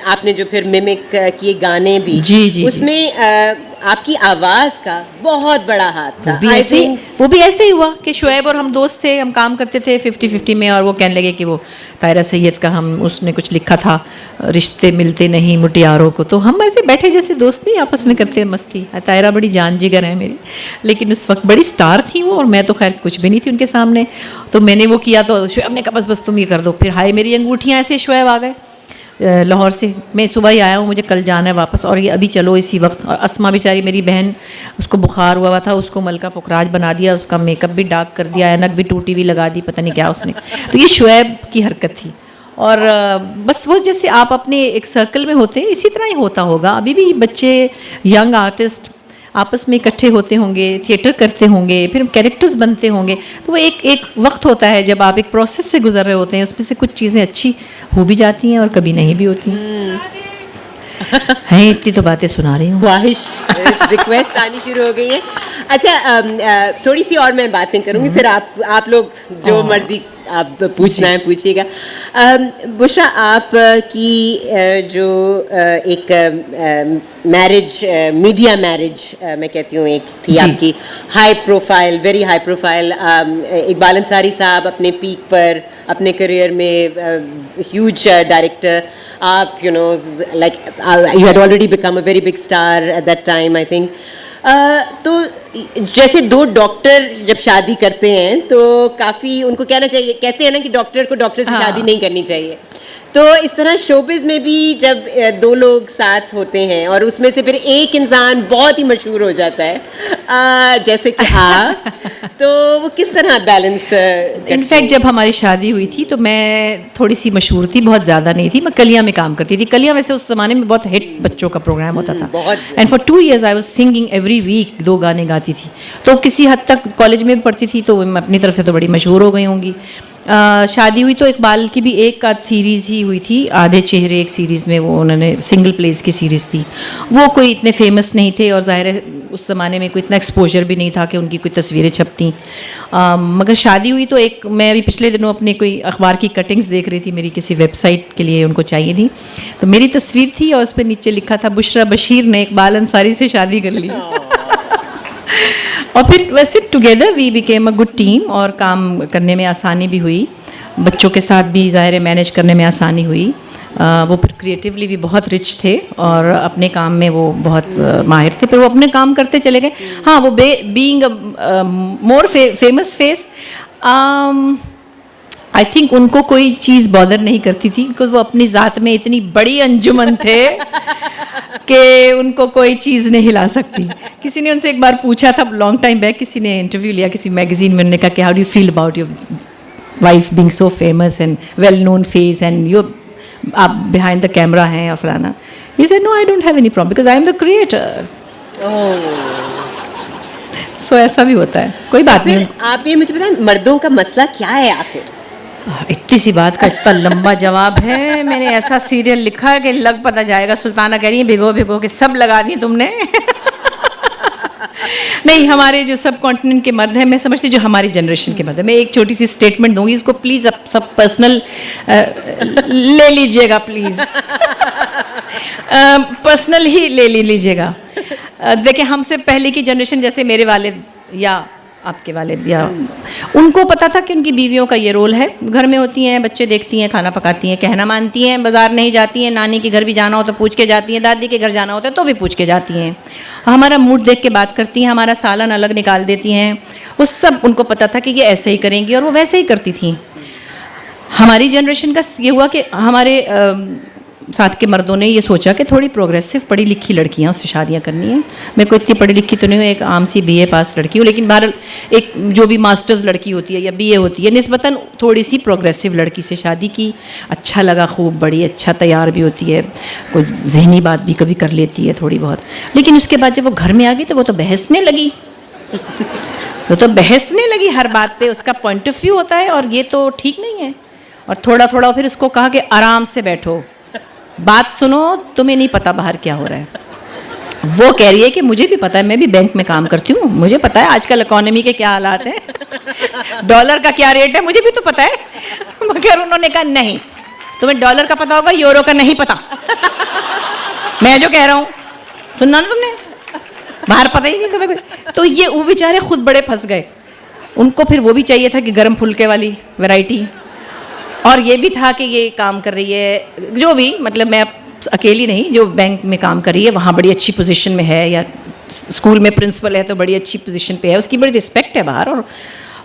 [SPEAKER 2] आपने जो फिर मिमिक किए गाने भी,
[SPEAKER 3] जी
[SPEAKER 2] उसमें आपकी आवाज़ का बहुत बड़ा हाथ था।
[SPEAKER 3] वो भी ऐसे ही हुआ कि शुएब और हम दोस्त थे, हम काम करते थे 50-50 में, और वो कहने लगे कि वो तायरा सैयद का उसने कुछ लिखा था, रिश्ते मिलते नहीं मुटियारों को, तो हम ऐसे बैठे जैसे दोस्त नहीं आपस में करते मस्ती। तायरा बड़ी जान जिगर है मेरी, लेकिन उस वक्त बड़ी स्टार थी वो, और मैं तो खैर कुछ भी नहीं थी उनके सामने। तो मैंने वो किया तो शुएब ने कहा बस तुम ये कर दो। फिर हाय मेरी अंगूठियाँ, ऐसे शुएब आ गए लाहौर से, मैं सुबह ही आया हूँ, मुझे कल जाना है वापस, और ये अभी चलो इसी वक्त। और अस्मा बेचारी मेरी बहन, उसको बुखार हुआ था, उसको मलका पुखराज बना दिया, उसका मेकअप भी डार्क कर दिया, ऐनक भी टूटी हुई लगा दी, पता नहीं क्या उसने। तो ये शुएब की हरकत थी। और बस वो जैसे आप अपने एक सर्कल में होते हैं, इसी तरह ही होता होगा। अभी भी बच्चे, यंग आर्टिस्ट आपस में इकट्ठे होते होंगे, थिएटर करते होंगे, फिर कैरेक्टर्स बनते होंगे। तो वो एक वक्त होता है जब आप एक प्रोसेस से गुजर रहे होते हैं, उसमें से कुछ चीज़ें अच्छी हो भी जाती हैं और कभी नहीं भी होती हैं। इतनी तो बातें सुना रही हूँ,
[SPEAKER 2] ख्वाहिश रिक्वेस्ट आनी शुरू हो गई है। अच्छा, थोड़ी सी और मैं बातें करूँगी, फिर आप लोग जो मर्जी आप पूछना है पूछिएगा। बुशरा, आप की जो एक मैरिज, मीडिया मैरिज मैं कहती हूँ, एक थी आपकी high profile, very high profile. Iqbal Ansari साहब अपने पीक पर, अपने करियर में ह्यूज डायरेक्टर, आप you know like you had already become a very big star at that time I think. तो जैसे दो डॉक्टर जब शादी करते हैं तो काफ़ी उनको कहना चाहिए, कहते हैं ना कि डॉक्टर को डॉक्टर से शादी नहीं करनी चाहिए। तो इस तरह शोबिज़ में भी जब दो लोग साथ होते हैं और उसमें से फिर एक इंसान बहुत ही मशहूर हो जाता है, जैसे कि आप, तो वो किस तरह बैलेंस?
[SPEAKER 3] इनफैक्ट जब हमारी शादी हुई थी तो मैं थोड़ी सी मशहूर थी, बहुत ज़्यादा नहीं थी। मैं कलियाँ में काम करती थी। कलियाँ वैसे उस ज़माने में बहुत हिट बच्चों का प्रोग्राम होता था, and for 2 years I was singing every week, 2 गाने गाती थी। तो किसी हद तक कॉलेज में पढ़ती थी, तो मैं अपनी तरफ से तो बड़ी मशहूर हो गई होंगी। शादी हुई तो इकबाल की भी एक आध सीरीज़ ही हुई थी, आधे चेहरे एक सीरीज़ में, वो उन्होंने सिंगल प्लेस की सीरीज़ थी। वो कोई इतने फेमस नहीं थे, और ज़ाहिर है उस ज़माने में कोई इतना एक्सपोजर भी नहीं था कि उनकी कोई तस्वीरें छपती। मगर शादी हुई तो एक, मैं अभी पिछले दिनों अपने कोई अखबार की कटिंग्स देख रही थी, मेरी किसी वेबसाइट के लिए उनको चाहिए थी, तो मेरी तस्वीर थी और उस पर नीचे लिखा था बुशरा बशीर ने इकबाल अंसारी से शादी कर ली। और फिर वैसे together we became a good team, और काम करने में आसानी भी हुई, बच्चों के साथ भी ज़ाहिर है मैनेज करने में आसानी हुई। वो फिर क्रिएटिवली भी बहुत रिच थे और अपने काम में वो बहुत माहिर थे, फिर वो अपने काम करते चले गए। हाँ, वो being more famous face, I think उनको कोई चीज़ बॉदर नहीं करती थी, बिकॉज वो अपनी ज़ात में इतनी बड़ी अंजुमन थे कि उनको कोई चीज़ नहीं हिला सकती। किसी ने उनसे एक बार पूछा था, लॉन्ग टाइम बैक, किसी ने इंटरव्यू लिया किसी मैगजीन में, उन्होंने कहा कि how do you feel about your wife being so famous and well known face, and you आप बिहाइंड द कैमरा हैं या फलाना। He said no, I don't have any problem because I am the creator. So ऐसा भी होता है, कोई बात नहीं।
[SPEAKER 2] आप ये मुझे बताएं, मर्दों का मसला क्या है आखिर?
[SPEAKER 3] इतनी सी बात का इतना लंबा जवाब है। मैंने ऐसा सीरियल लिखा है कि लग पता जाएगा। सुल्ताना कह रही है भिगो भिगो के सब लगा दिए तुमने। नहीं, हमारे जो सब कॉन्टिनेंट के मर्द हैं, मैं समझती जो हमारी जनरेशन के मर्द हैं, मैं एक छोटी सी स्टेटमेंट दूंगी, इसको प्लीज़ अब सब पर्सनल ले लीजिएगा, प्लीज़ पर्सनल ही ले लीजिएगा। देखिए, हमसे पहले की जनरेशन, जैसे मेरे वालिद या आपके वालिद या उनको पता था कि उनकी बीवियों का ये रोल है, घर में होती हैं, बच्चे देखती हैं, खाना पकाती हैं, कहना मानती हैं, बाज़ार नहीं जाती हैं, नानी के घर भी जाना हो तो पूछ के जाती हैं, दादी के घर जाना होता है तो भी पूछ के जाती हैं, हमारा मूड देख के बात करती हैं, हमारा सालन अलग निकाल देती हैं, वो सब उनको पता था कि ये ऐसे ही करेंगी और वो वैसे ही करती थी। हमारी जनरेशन का ये हुआ कि हमारे साथ के मर्दों ने ये सोचा कि थोड़ी प्रोग्रेसिव पढ़ी लिखी लड़कियां उससे शादियां करनी है। मैं कोई इतनी पढ़ी लिखी तो नहीं हूँ, एक आम सी बीए पास लड़की हूँ, लेकिन बहरहाल एक जो भी मास्टर्स लड़की होती है या बीए होती है, निस्बतन थोड़ी सी प्रोग्रेसिव लड़की से शादी की। अच्छा लगा, खूब बड़ी अच्छा तैयार भी होती है, कोई जहनी बात भी कभी कर लेती है थोड़ी बहुत। लेकिन उसके बाद जब वो घर में आ गई तो वो तो बहसने लगी हर बात पे, उसका पॉइंट ऑफ व्यू होता है और ये तो ठीक नहीं है। और थोड़ा थोड़ा फिर उसको कहा कि आराम से बैठो, बात सुनो, तुम्हें नहीं पता बाहर क्या हो रहा है। वो कह रही है कि मुझे भी पता है, मैं भी बैंक में काम करती हूँ, मुझे पता है आजकल इकोनॉमी के क्या हालात हैं, डॉलर का क्या रेट है, मुझे भी तो पता है। मगर उन्होंने कहा नहीं, तुम्हें डॉलर का पता होगा, यूरो का नहीं पता। मैं जो कह रहा हूँ सुनना ना तुमने, बाहर पता ही नहीं तुम्हें कुछ। तो ये वो बेचारे खुद बड़े फंस गए। उनको फिर वो भी चाहिए था कि गर्म फुल्के वाली वैरायटी, और ये भी था कि ये काम कर रही है, जो भी मतलब मैं अकेली नहीं, जो बैंक में काम कर रही है वहाँ बड़ी अच्छी पोजीशन में है, या स्कूल में प्रिंसिपल है तो बड़ी अच्छी पोजीशन पे है, उसकी बड़ी रिस्पेक्ट है बाहर, और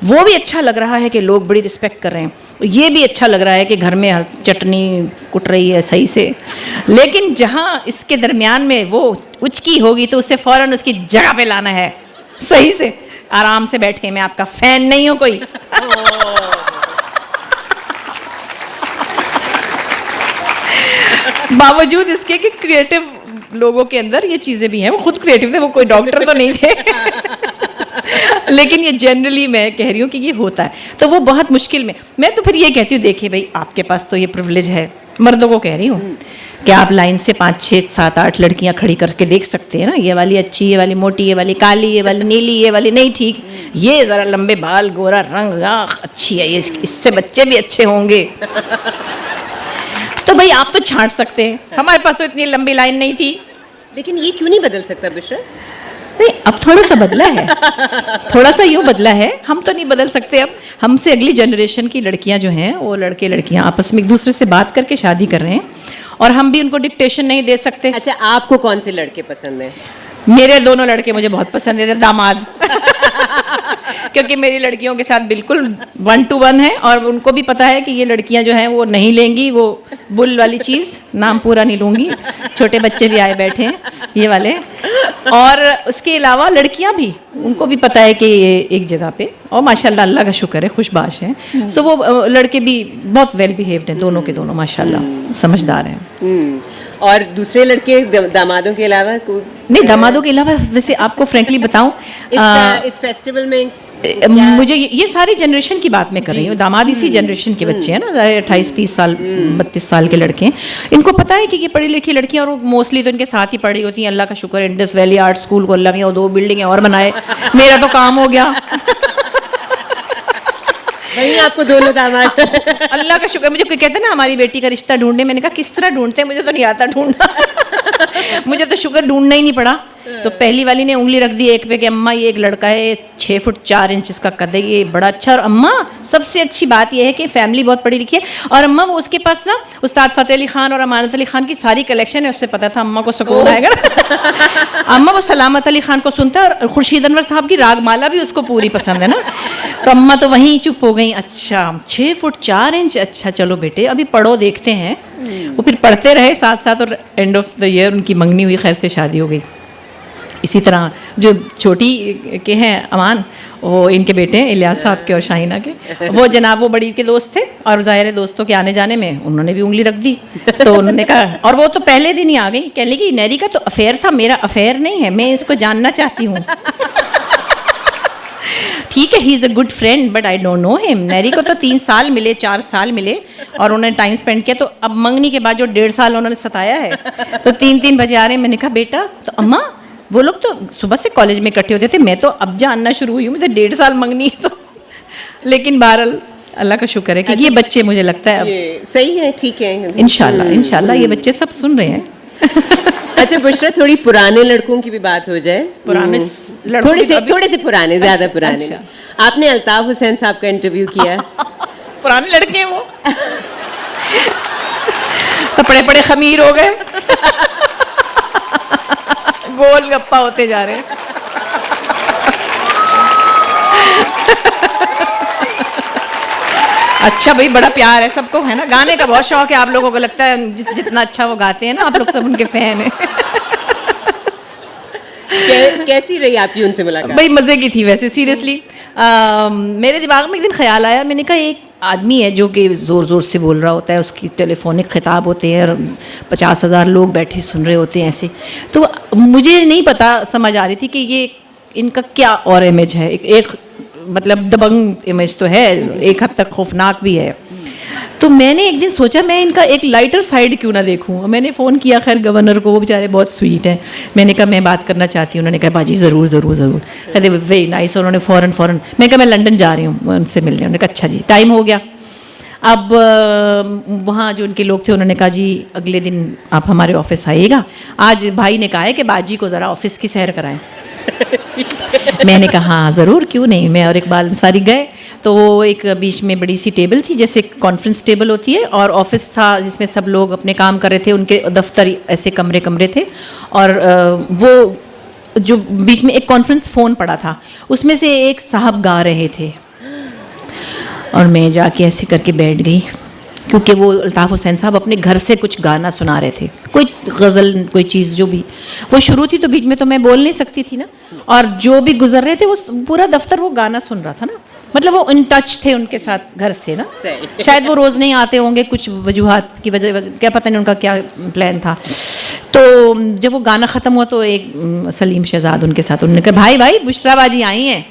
[SPEAKER 3] वो भी अच्छा लग रहा है कि लोग बड़ी रिस्पेक्ट कर रहे हैं। ये भी अच्छा लग रहा है कि घर में चटनी कुट रही है सही से। लेकिन जहाँ इसके दरमियान में वो उचकी होगी तो उसे फ़ौरन उसकी जगह पे लाना है, सही से आराम से बैठे, मैं आपका फ़ैन नहीं हूँ कोई। बावजूद इसके कि क्रिएटिव लोगों के अंदर ये चीज़ें भी हैं, वो खुद क्रिएटिव थे, वो कोई डॉक्टर तो नहीं थे। लेकिन ये जनरली मैं कह रही हूँ कि ये होता है, तो वो बहुत मुश्किल में। मैं तो फिर ये कहती हूँ, देखिए भाई आपके पास तो ये प्रिविलेज है, मर्दों को कह रही हूँ कि आप लाइन से 5, 6, 7, 8 लड़कियाँ खड़ी करके देख सकते हैं ना, ये वाली अच्छी, ये वाली मोटी, ये वाली काली, ये वाली नीली, ये वाली नहीं ठीक, ये ज़रा लंबे बाल, गोरा रंग, अच्छी है ये, इससे बच्चे भी अच्छे होंगे। तो भाई आप तो छांट सकते हैं, हमारे पास तो इतनी लंबी लाइन नहीं थी।
[SPEAKER 2] लेकिन ये क्यों नहीं बदल सकता बिश्रा?
[SPEAKER 3] नहीं, अब थोड़ा सा बदला है, थोड़ा सा यूँ बदला है, हम तो नहीं बदल सकते। अब हमसे अगली जनरेशन की लड़कियां जो हैं, वो लड़के लड़कियां आपस में एक दूसरे से बात करके शादी कर रहे हैं, और हम भी उनको डिक्टेशन नहीं दे सकते।
[SPEAKER 2] अच्छा, आपको कौन से लड़के पसंद हैं?
[SPEAKER 3] मेरे दोनों लड़के मुझे बहुत पसंद है, दामाद। क्योंकि मेरी लड़कियों के साथ बिल्कुल 1 to 1 है, और उनको भी पता है कि ये लड़कियां जो हैं वो नहीं लेंगी वो बुल वाली चीज़, नाम पूरा नहीं लूँगी, छोटे बच्चे भी आए बैठे हैं ये वाले। और उसके अलावा लड़कियां भी, उनको भी पता है कि ये एक जगह पे, और माशाल्लाह अल्लाह का शुक्र है खुशबाश हैं। सो वो लड़के भी बहुत वेल बिहेव्ड हैं, दोनों के दोनों माशाल्लाह समझदार हैं।
[SPEAKER 2] और दूसरे लड़के दामादों के अलावा
[SPEAKER 3] नहीं, दामादों के अलावा वैसे आपको फ्रेंकली बताऊं,
[SPEAKER 2] इस फेस्टिवल में
[SPEAKER 3] मुझे ये सारी जनरेशन की बात मैं कर रही हूँ, दामाद इसी जनरेशन के बच्चे हैं ना, 28, 30 साल 32 साल के लड़के हैं। इनको पता है कि ये पढ़ी लिखी लड़कियां, और मोस्टली तो इनके साथ ही पढ़ी होती हैं। अल्लाह का शुक्र है, इंडस वैली आर्ट स्कूल को अल्लाह मियां 2 बिल्डिंगें और बनाए, मेरा तो काम हो गया।
[SPEAKER 2] वही आपको दोनों दामाद।
[SPEAKER 3] अल्लाह का शुक्र। मुझे कोई कहते ना हमारी बेटी का रिश्ता ढूंढने, मैंने कहा किस तरह ढूंढते हैं, मुझे तो नहीं आता ढूंढना। मुझे तो शुक्र ढूंढना ही नहीं पड़ा। तो पहली वाली ने उंगली रख दी एक पे कि अम्मा ये एक लड़का है, 6 फुट 4 इंच इसका कद है, ये बड़ा अच्छा। और अम्मा सबसे अच्छी बात यह है कि फैमिली बहुत पढ़ी लिखी है, और अम्मा वो उसके पास ना उस्ताद फ़तेह अली खान और अमानत अली खान की सारी कलेक्शन है, उससे पता था अम्मा को सुकून आएगा। अम्मा वो सलामत अली खान को सुनता है, और खुर्शीद अनवर साहब की रागमाला भी उसको पूरी पसंद है ना। तो अम्मा तो वहीं चुप हो गई। अच्छा 6 फुट 4 इंच, अच्छा चलो बेटे अभी पढ़ो, देखते हैं। वो फिर पढ़ते रहे साथ साथ, और एंड ऑफ द ईयर उनकी मंगनी हुई, खैर से शादी हो गई। इसी तरह जो छोटी के हैं अमान, वो इनके बेटे हैं इलियास साहब के और शाहिना के, वो जनाब वो बड़ी के दोस्त थे, और ज़ाहिर है दोस्तों के आने जाने में उन्होंने भी उंगली रख दी। तो उन्होंने कहा, और वो तो पहले दिन ही आ गई, कह लगी नैरी का तो अफेयर था, मेरा अफेयर नहीं है, मैं इसको जानना चाहती हूँ। ठीक है, he is a good friend but I don't know him. Neri को तो 3 साल मिले, 4 साल मिले, और उन्होंने टाइम स्पेंड किया। तो अब मंगनी के बाद जो 1.5 साल उन्होंने सताया है, तो 3-3 बजे आ रहे हैं। मैंने कहा बेटा, तो अम्मा वो लोग तो सुबह से कॉलेज में इकट्ठे होते थे, मैं तो अब जानना शुरू हुई हूँ, मुझे 1.5 साल मंगनी है। तो लेकिन बहरहाल अल्लाह का शुक्र है कि ये बच्चे, मुझे लगता है अब
[SPEAKER 2] सही है, ठीक है,
[SPEAKER 3] इंशाल्लाह ये बच्चे सब सुन रहे हैं।
[SPEAKER 2] अच्छा बुशरा, थोड़ी पुराने लड़कों की भी बात हो जाए।
[SPEAKER 3] पुराने लड़कों
[SPEAKER 2] थोड़े से पुराने, ज्यादा
[SPEAKER 3] अच्छा,
[SPEAKER 2] पुराने
[SPEAKER 3] अच्छा।
[SPEAKER 2] नहीं। आपने अल्ताफ हुसैन साहब का इंटरव्यू किया।
[SPEAKER 3] पुराने लड़के हैं वो। कपड़े पड़े खमीर हो गए। गोल गप्पा होते जा रहे हैं। अच्छा भाई, बड़ा प्यार है सबको, है ना। गाने का बहुत शौक है आप लोगों को, लगता है जितना अच्छा वो गाते हैं ना, आप लोग सब उनके फैन हैं।
[SPEAKER 2] कैसी रही आपकी उनसे मुलाकात?
[SPEAKER 3] भाई मज़े की थी वैसे, सीरियसली। मेरे दिमाग में एक दिन ख्याल आया, मैंने कहा एक आदमी है जो कि ज़ोर ज़ोर से बोल रहा होता है, उसकी टेलीफोनिक खिताब होते हैं और 50,000 लोग बैठे सुन रहे होते हैं ऐसे, तो मुझे नहीं पता समझ आ रही थी कि ये इनका क्या और इमेज है। एक मतलब दबंग इमेज तो है, एक हद तक खौफनाक भी है। तो मैंने एक दिन सोचा मैं इनका एक लाइटर साइड क्यों ना देखूं। मैंने फ़ोन किया खैर गवर्नर को, वो बेचारे बहुत स्वीट हैं। मैंने कहा मैं बात करना चाहती हूँ। उन्होंने कहा बाजी ज़रूर ज़रूर ज़रूर, कहते वेरी नाइस। उन्होंने फ़ौरन मैं कहा मैं लंदन जा रही हूँ उनसे मिलने। उन्होंने कहा अच्छा जी, टाइम हो गया। अब वहाँ जो उनके लोग थे उन्होंने कहा जी अगले दिन आप हमारे ऑफिस आइएगा। आज भाई ने कहा है कि बाजी को ज़रा ऑफिस की सैर कराएं। मैंने कहा हाँ ज़रूर, क्यों नहीं। मैं और इकबाल अंसारी गए, तो वो एक बीच में बड़ी सी टेबल थी जैसे कॉन्फ्रेंस टेबल होती है, और ऑफिस था जिसमें सब लोग अपने काम कर रहे थे, उनके दफ्तर ऐसे कमरे कमरे थे। और वो जो बीच में एक कॉन्फ्रेंस फ़ोन पड़ा था, उसमें से एक साहब गा रहे थे और मैं जाके ऐसे करके बैठ गई, क्योंकि वो अल्ताफ़ हुसैन साहब अपने घर से कुछ गाना सुना रहे थे, कोई गज़ल कोई चीज़ जो भी वो शुरू थी, तो बीच में तो मैं बोल नहीं सकती थी ना। और जो भी गुजर रहे थे वो पूरा दफ्तर वो गाना सुन रहा था ना, मतलब वो इन टच थे उनके साथ घर से ना। शायद वो रोज़ नहीं आते होंगे, कुछ वजूहात की वजह क्या पता नहीं उनका क्या प्लान था। तो जब वो गाना ख़त्म हुआ तो एक सलीम शहजाद उनके साथ, उन्होंने कहा भाई भाई बुशरा बाजी आई हैं।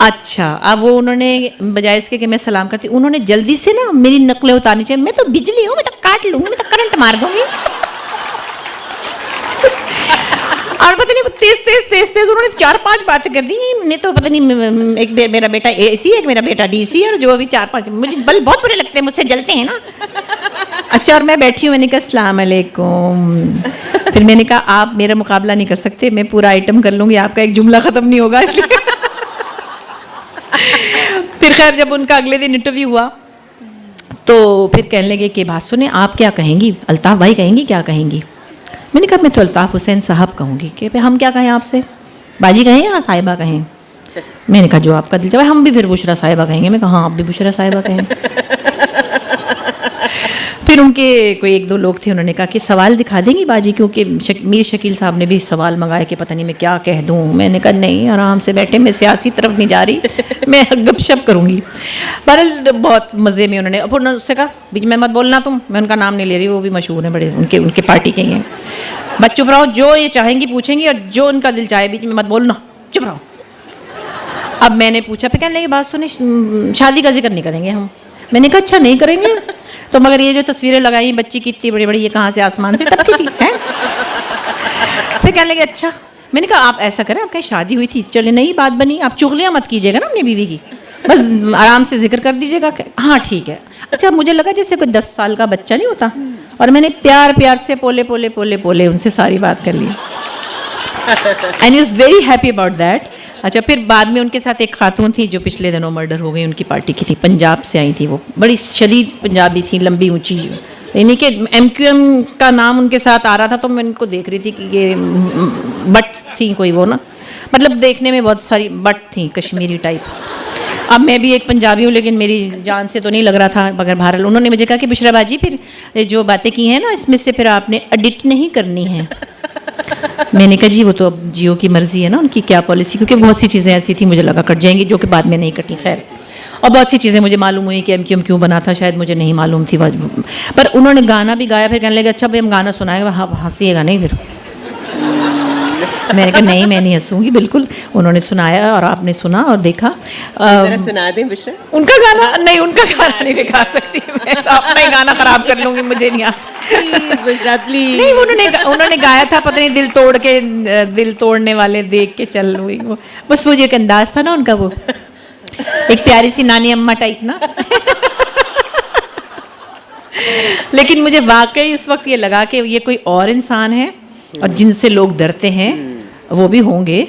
[SPEAKER 3] अच्छा, अब वो उन्होंने बजाय इसके कि मैं सलाम करती, उन्होंने जल्दी से ना मेरी नकलें उतारनी चाहिए। मैं तो बिजली हूँ, मैं तो काट लूँगी, मैं तो करंट मार दूँगी। और पता नहीं तेज उन्होंने 4-5 बातें कर दी। नहीं तो पता नहीं एक मेरा बेटा AC है, एक मेरा बेटा DC है, और जो भी 4-5 मुझे बल बहुत बुरे लगते हैं, मुझसे जलते हैं ना। अच्छा, और मैं बैठी हूँ, मैंने कहा अस्सलाम वालेकुम। फिर मैंने कहा आप मेरा मुकाबला नहीं कर सकते, मैं पूरा आइटम कर लूँगी, आपका एक जुमला ख़त्म नहीं होगा, इसलिए। फिर खैर जब उनका अगले दिन इंटरव्यू हुआ तो फिर कहने लगे कि बात सुने, आप क्या कहेंगी, अल्ताफ़ भाई कहेंगी, क्या कहेंगी। मैंने कहा मैं तो अल्ताफ़ हुसैन साहब कहूँगी। कि हम क्या कहें आपसे, बाजी कहें या साहिबा कहें। मैंने कहा जो आपका दिल चाहे। हम भी फिर बुशरा साहिबा कहेंगे। मैं कहा हाँ आप भी बुशरा साहिबा कहें। फिर उनके कोई 1-2 लोग थे, उन्होंने कहा कि सवाल दिखा देंगी बाजी, क्योंकि मीर शकील साहब ने भी सवाल मंगाए कि पता नहीं मैं क्या कह दूँ। मैंने कहा नहीं, आराम से बैठे, मैं सियासी तरफ नहीं जा रही, मैं गपशप करूँगी। बहरहाल बहुत मज़े में उन्होंने, फिर उन्होंने उससे कहा बीच में मत बोलना तुम, मैं उनका नाम नहीं ले रही, वो भी मशहूर हैं बड़े, उनके पार्टी के ही हैं। बस चुप रहो, जो ये चाहेंगी पूछेंगी, और जो उनका दिल चाहे बीच में मत बोलना, चुप रहो। अब मैंने पूछा, फिर कहने लगे बात सुने, शादी का जिक्र नहीं करेंगे हम। मैंने कहा अच्छा नहीं करेंगे, तो मगर ये जो तस्वीरें लगाई बच्ची की इतनी बड़ी बड़ी, ये कहाँ से आसमान से टपकी थी हैं? फिर कहने लगे अच्छा। मैंने कहा आप ऐसा करें, आपकी शादी हुई थी, चले नई बात बनी, आप चुगलियाँ मत कीजिएगा ना अपनी बीवी की, बस आराम से जिक्र कर दीजिएगा। हाँ ठीक है। अच्छा, मुझे लगा जैसे कोई 10 साल का बच्चा नहीं होता, और मैंने प्यार प्यार से पोले उनसे सारी बात कर ली। And he was very happy about that. अच्छा, फिर बाद में उनके साथ एक खातून थी जो पिछले दिनों मर्डर हो गई, उनकी पार्टी की थी, पंजाब से आई थी, वो बड़ी शदीद पंजाबी थी, लंबी ऊंची, यानी कि MQM का नाम उनके साथ आ रहा था, तो मैं उनको देख रही थी कि ये बट थी कोई, वो ना मतलब देखने में बहुत सारी बट थी, कश्मीरी टाइप। अब मैं भी एक पंजाबी हूँ, लेकिन मेरी जान से तो नहीं लग रहा था मगर बहरहाल उन्होंने मुझे कहा कि बुशरा बाजी फिर जो बातें की हैं ना, इसमें से फिर आपने एडिट नहीं करनी है। मैंने कहा जी वो तो अब जियो की मर्जी है ना, उनकी क्या पॉलिसी, क्योंकि बहुत सी चीज़ें ऐसी थी मुझे लगा कट जाएंगी, जो कि बाद में नहीं कटी। खैर, और बहुत सी चीज़ें मुझे मालूम हुई कि MQM क्यों बना था, शायद मुझे नहीं मालूम थी। पर उन्होंने गाना भी गाया, फिर कहने लगे अच्छा भाई हम गाना सुनाएंगे, हंसीएगा नहीं। फिर मैंने कहा नहीं, मैं नहीं हंसूंगी बिल्कुल। उन्होंने सुनाया और आपने सुना और देखा।
[SPEAKER 2] सुना दें बुशरा
[SPEAKER 3] उनका गाना। नहीं, उनका गाना नहीं दिखा सकती मैं, तो अपना ही गाना खराब कर लूँगी, मुझे नहीं आता।
[SPEAKER 2] Please Bushra please.
[SPEAKER 3] नहीं, उन्होंने गाया था, पता नहीं दिल तोड़ने वाले देख के चल हुई, वो बस वो जो एक अंदाज था ना उनका, वो एक प्यारी सी नानी अम्मा टाइप ना। लेकिन मुझे वाकई उस वक्त ये लगा कि ये कोई और इंसान है और जिनसे लोग डरते हैं वो भी होंगे,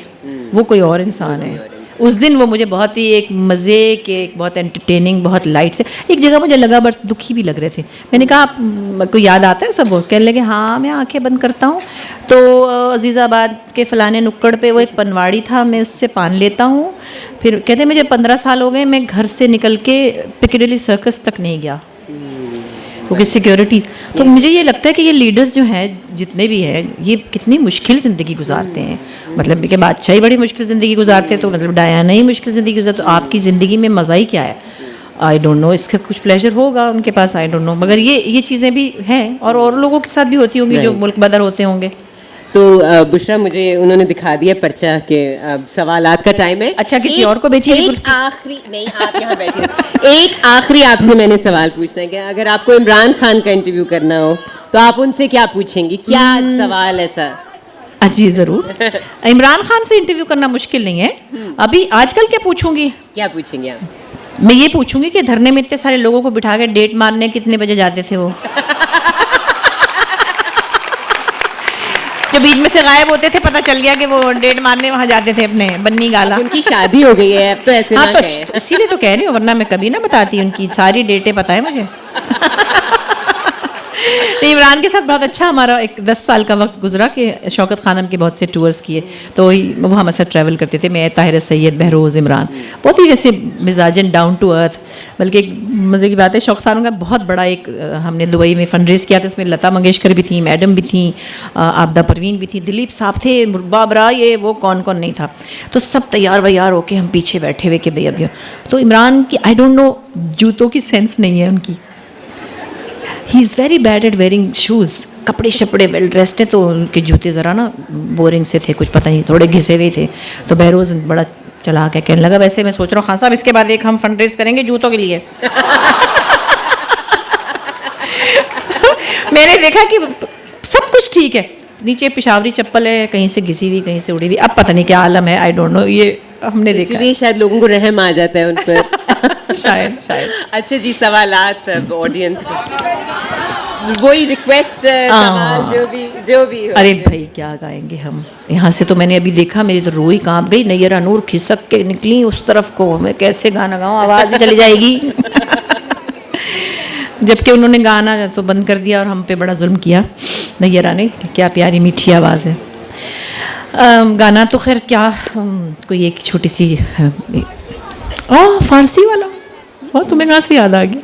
[SPEAKER 3] वो कोई और इंसान है। उस दिन वो मुझे बहुत ही एक मज़े के, एक बहुत एंटरटेनिंग, बहुत लाइट से, एक जगह मुझे लगा बस दुखी भी लग रहे थे। मैंने कहा आपको याद आता है सब? वो कहने लगे हाँ मैं आंखें बंद करता हूँ तो अजीज़ाबाद के फ़लाने नुक्कड़ पे वो एक पनवाड़ी था, मैं उससे पान लेता हूँ। फिर कहते मुझे 15 साल हो गए, मैं घर से निकल के पिccadilly सर्कस तक नहीं गया क्योंकि सिक्योरिटी। तो मुझे ये लगता है कि ये लीडर्स जो हैं जितने भी हैं ये कितनी मुश्किल ज़िंदगी गुजारते हैं। मतलब कि बादशाह ही बड़ी मुश्किल ज़िंदगी गुजारते हैं, तो मतलब डायना ही मुश्किल ज़िंदगी गुजारते, तो आपकी ज़िंदगी में मज़ा ही क्या है? आई डोंट नो, इसका कुछ प्लेजर होगा उनके पास, आई डोंट नो, मगर ये चीज़ें भी हैं और लोगों के साथ भी होती होंगी जो मुल्क बदर होते होंगे।
[SPEAKER 2] तो बुशरा, मुझे उन्होंने दिखा दिया पर्चा के अब सवालात का टाइम है।
[SPEAKER 3] अच्छा, किसी और को बेची हुई कुर्सी?
[SPEAKER 2] आखिरी नहीं, आप यहाँ बैठिए। एक आखिरी आपसे मैंने सवाल पूछना है कि अगर आपको इमरान खान का इंटरव्यू करना हो तो आप उनसे क्या पूछेंगी? क्या सवाल ऐसा?
[SPEAKER 3] जी ज़रूर। इमरान खान से इंटरव्यू करना मुश्किल नहीं है। अभी आजकल क्या पूछूंगी?
[SPEAKER 2] क्या पूछेंगे आप?
[SPEAKER 3] मैं ये पूछूंगी कि धरने में इतने सारे लोगों को बिठा के डेट मारने कितने बजे जाते थे वो? जो बीच में से गायब होते थे, पता चल गया कि वो डेट मारने वहाँ जाते थे अपने बन्नी गाला।
[SPEAKER 2] उनकी शादी हो गई है अब, तो ऐसे
[SPEAKER 3] हाँ
[SPEAKER 2] ना
[SPEAKER 3] तो
[SPEAKER 2] कहें।
[SPEAKER 3] इसीलिए तो कह रही हूँ, वरना मैं कभी ना बताती, उनकी सारी डेटें पता है मुझे। इमरान के साथ बहुत अच्छा हमारा एक 10 साल का वक्त गुजरा कि शौकत खानम के बहुत से टूर्स किए, तो वो हमारे साथ ट्रैवल करते थे, मैं, ताहिर सैयद, बहरोज़, इमरान, बहुत ही ऐसे मिजाजन डाउन टू अर्थ। बल्कि एक मज़े की बात है, शौकत खानम का बहुत बड़ा एक हमने दुबई में फंड रेज़ किया था, इसमें लता मंगेशकर भी थी, मैडम भी थी, आबदा परवीन भी थी, दिलीप साहब थे, बाबरा, ये वो कौन कौन नहीं था। तो सब तैयार वैयार होके हम पीछे बैठे हुए कि भैया भैया। तो इमरान की आई डोंट नो, जूतों की सेंस नहीं है उनकी। He is very bad at wearing shoes. कपड़े शपड़े वेल ड्रेस्ड हैं, तो उनके जूते ज़रा ना बोरिंग से थे, कुछ पता नहीं, थोड़े घिसे हुए थे। तो बहरोज़ बड़ा चला के कहने लगा, वैसे मैं सोच रहा हूँ खान साहब इसके बाद एक हम फंड रेज़ करेंगे जूतों के लिए। मैंने देखा कि सब कुछ ठीक है, नीचे पिशावरी चप्पल है, कहीं से घिसी हुई, कहीं से उड़ी हुई, अब पता नहीं क्या आलम है, आई डोंट नो, ये हमने देखा।
[SPEAKER 2] इसलिए शायद लोगों को रहम आ जाता है उन पर।
[SPEAKER 3] शायद।
[SPEAKER 2] अच्छा जी, सवालात ऑडियंस, वही रिक्वेस्ट, सवाल जो भी हो।
[SPEAKER 3] अरे भाई क्या गाएंगे हम? यहाँ से तो मैंने अभी देखा, मेरी तो रूह ही कांप गई, नैयरा नूर खिसक के निकली उस तरफ को, मैं कैसे गाना गाऊँ, आवाज़ ही चली जाएगी। जबकि उन्होंने गाना तो बंद कर दिया और हम पे बड़ा जुल्म किया नैयरा ने, क्या प्यारी मीठी आवाज़ है। गाना तो खैर क्या, कोई एक छोटी सी फारसी वाला, और तुम्हें कहाँ से याद आ गया?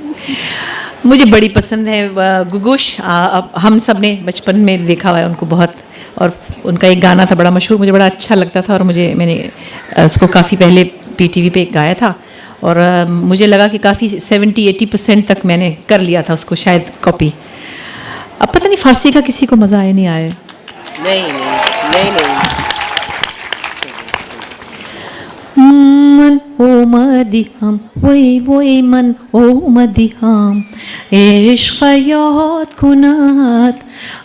[SPEAKER 3] मुझे बड़ी पसंद है गुगुश, हम सब ने बचपन में देखा हुआ है उनको बहुत, और उनका एक गाना था बड़ा मशहूर, मुझे बड़ा अच्छा लगता था, और मैंने उसको काफ़ी पहले PTV पे गाया था, और मुझे लगा कि काफ़ी 70-80% तक मैंने कर लिया था उसको शायद कॉपी। अब पता नहीं फारसी का किसी को मज़ा आया नहीं आया।
[SPEAKER 2] नहीं।
[SPEAKER 3] मन ओ मदिहम वही मन ओ मदिहम इश्क़ याद कुनात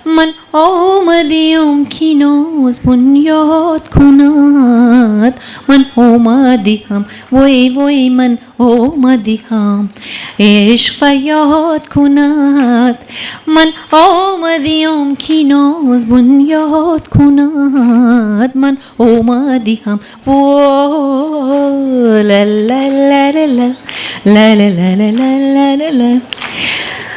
[SPEAKER 3] मन ओ मदिहम खिनोस बुनियाद कुनात मन ओ मदिहम वही मन ओ मदिहम इश्क़ याद कुनात मन ओ मदिहम खिनोस बुनियाद कुनात मन ओ मदिहम वो la la la la la la la la la la la la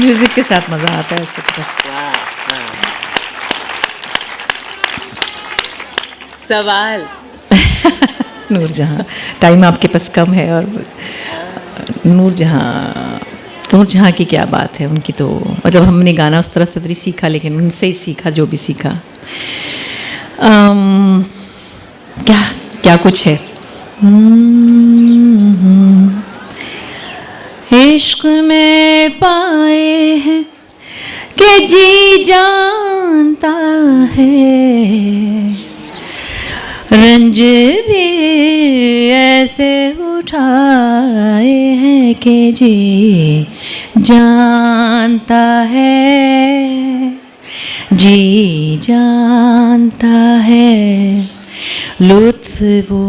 [SPEAKER 3] music के साथ मजा आता है ऐसे बस।
[SPEAKER 2] सवाल
[SPEAKER 3] नूरजहां, टाइम आपके पास कम है और नूरजहां नूरजहाँ की क्या बात है, उनकी तो मतलब हमने गाना उस तरह से तो नहीं सीखा, लेकिन उनसे ही सीखा जो भी सीखा। क्या क्या कुछ है। इश्क में पाए हैं कि जी जानता है, रंज भी ऐसे उठाए हैं कि जी जानता है, जी जानता है। लुत्फ वो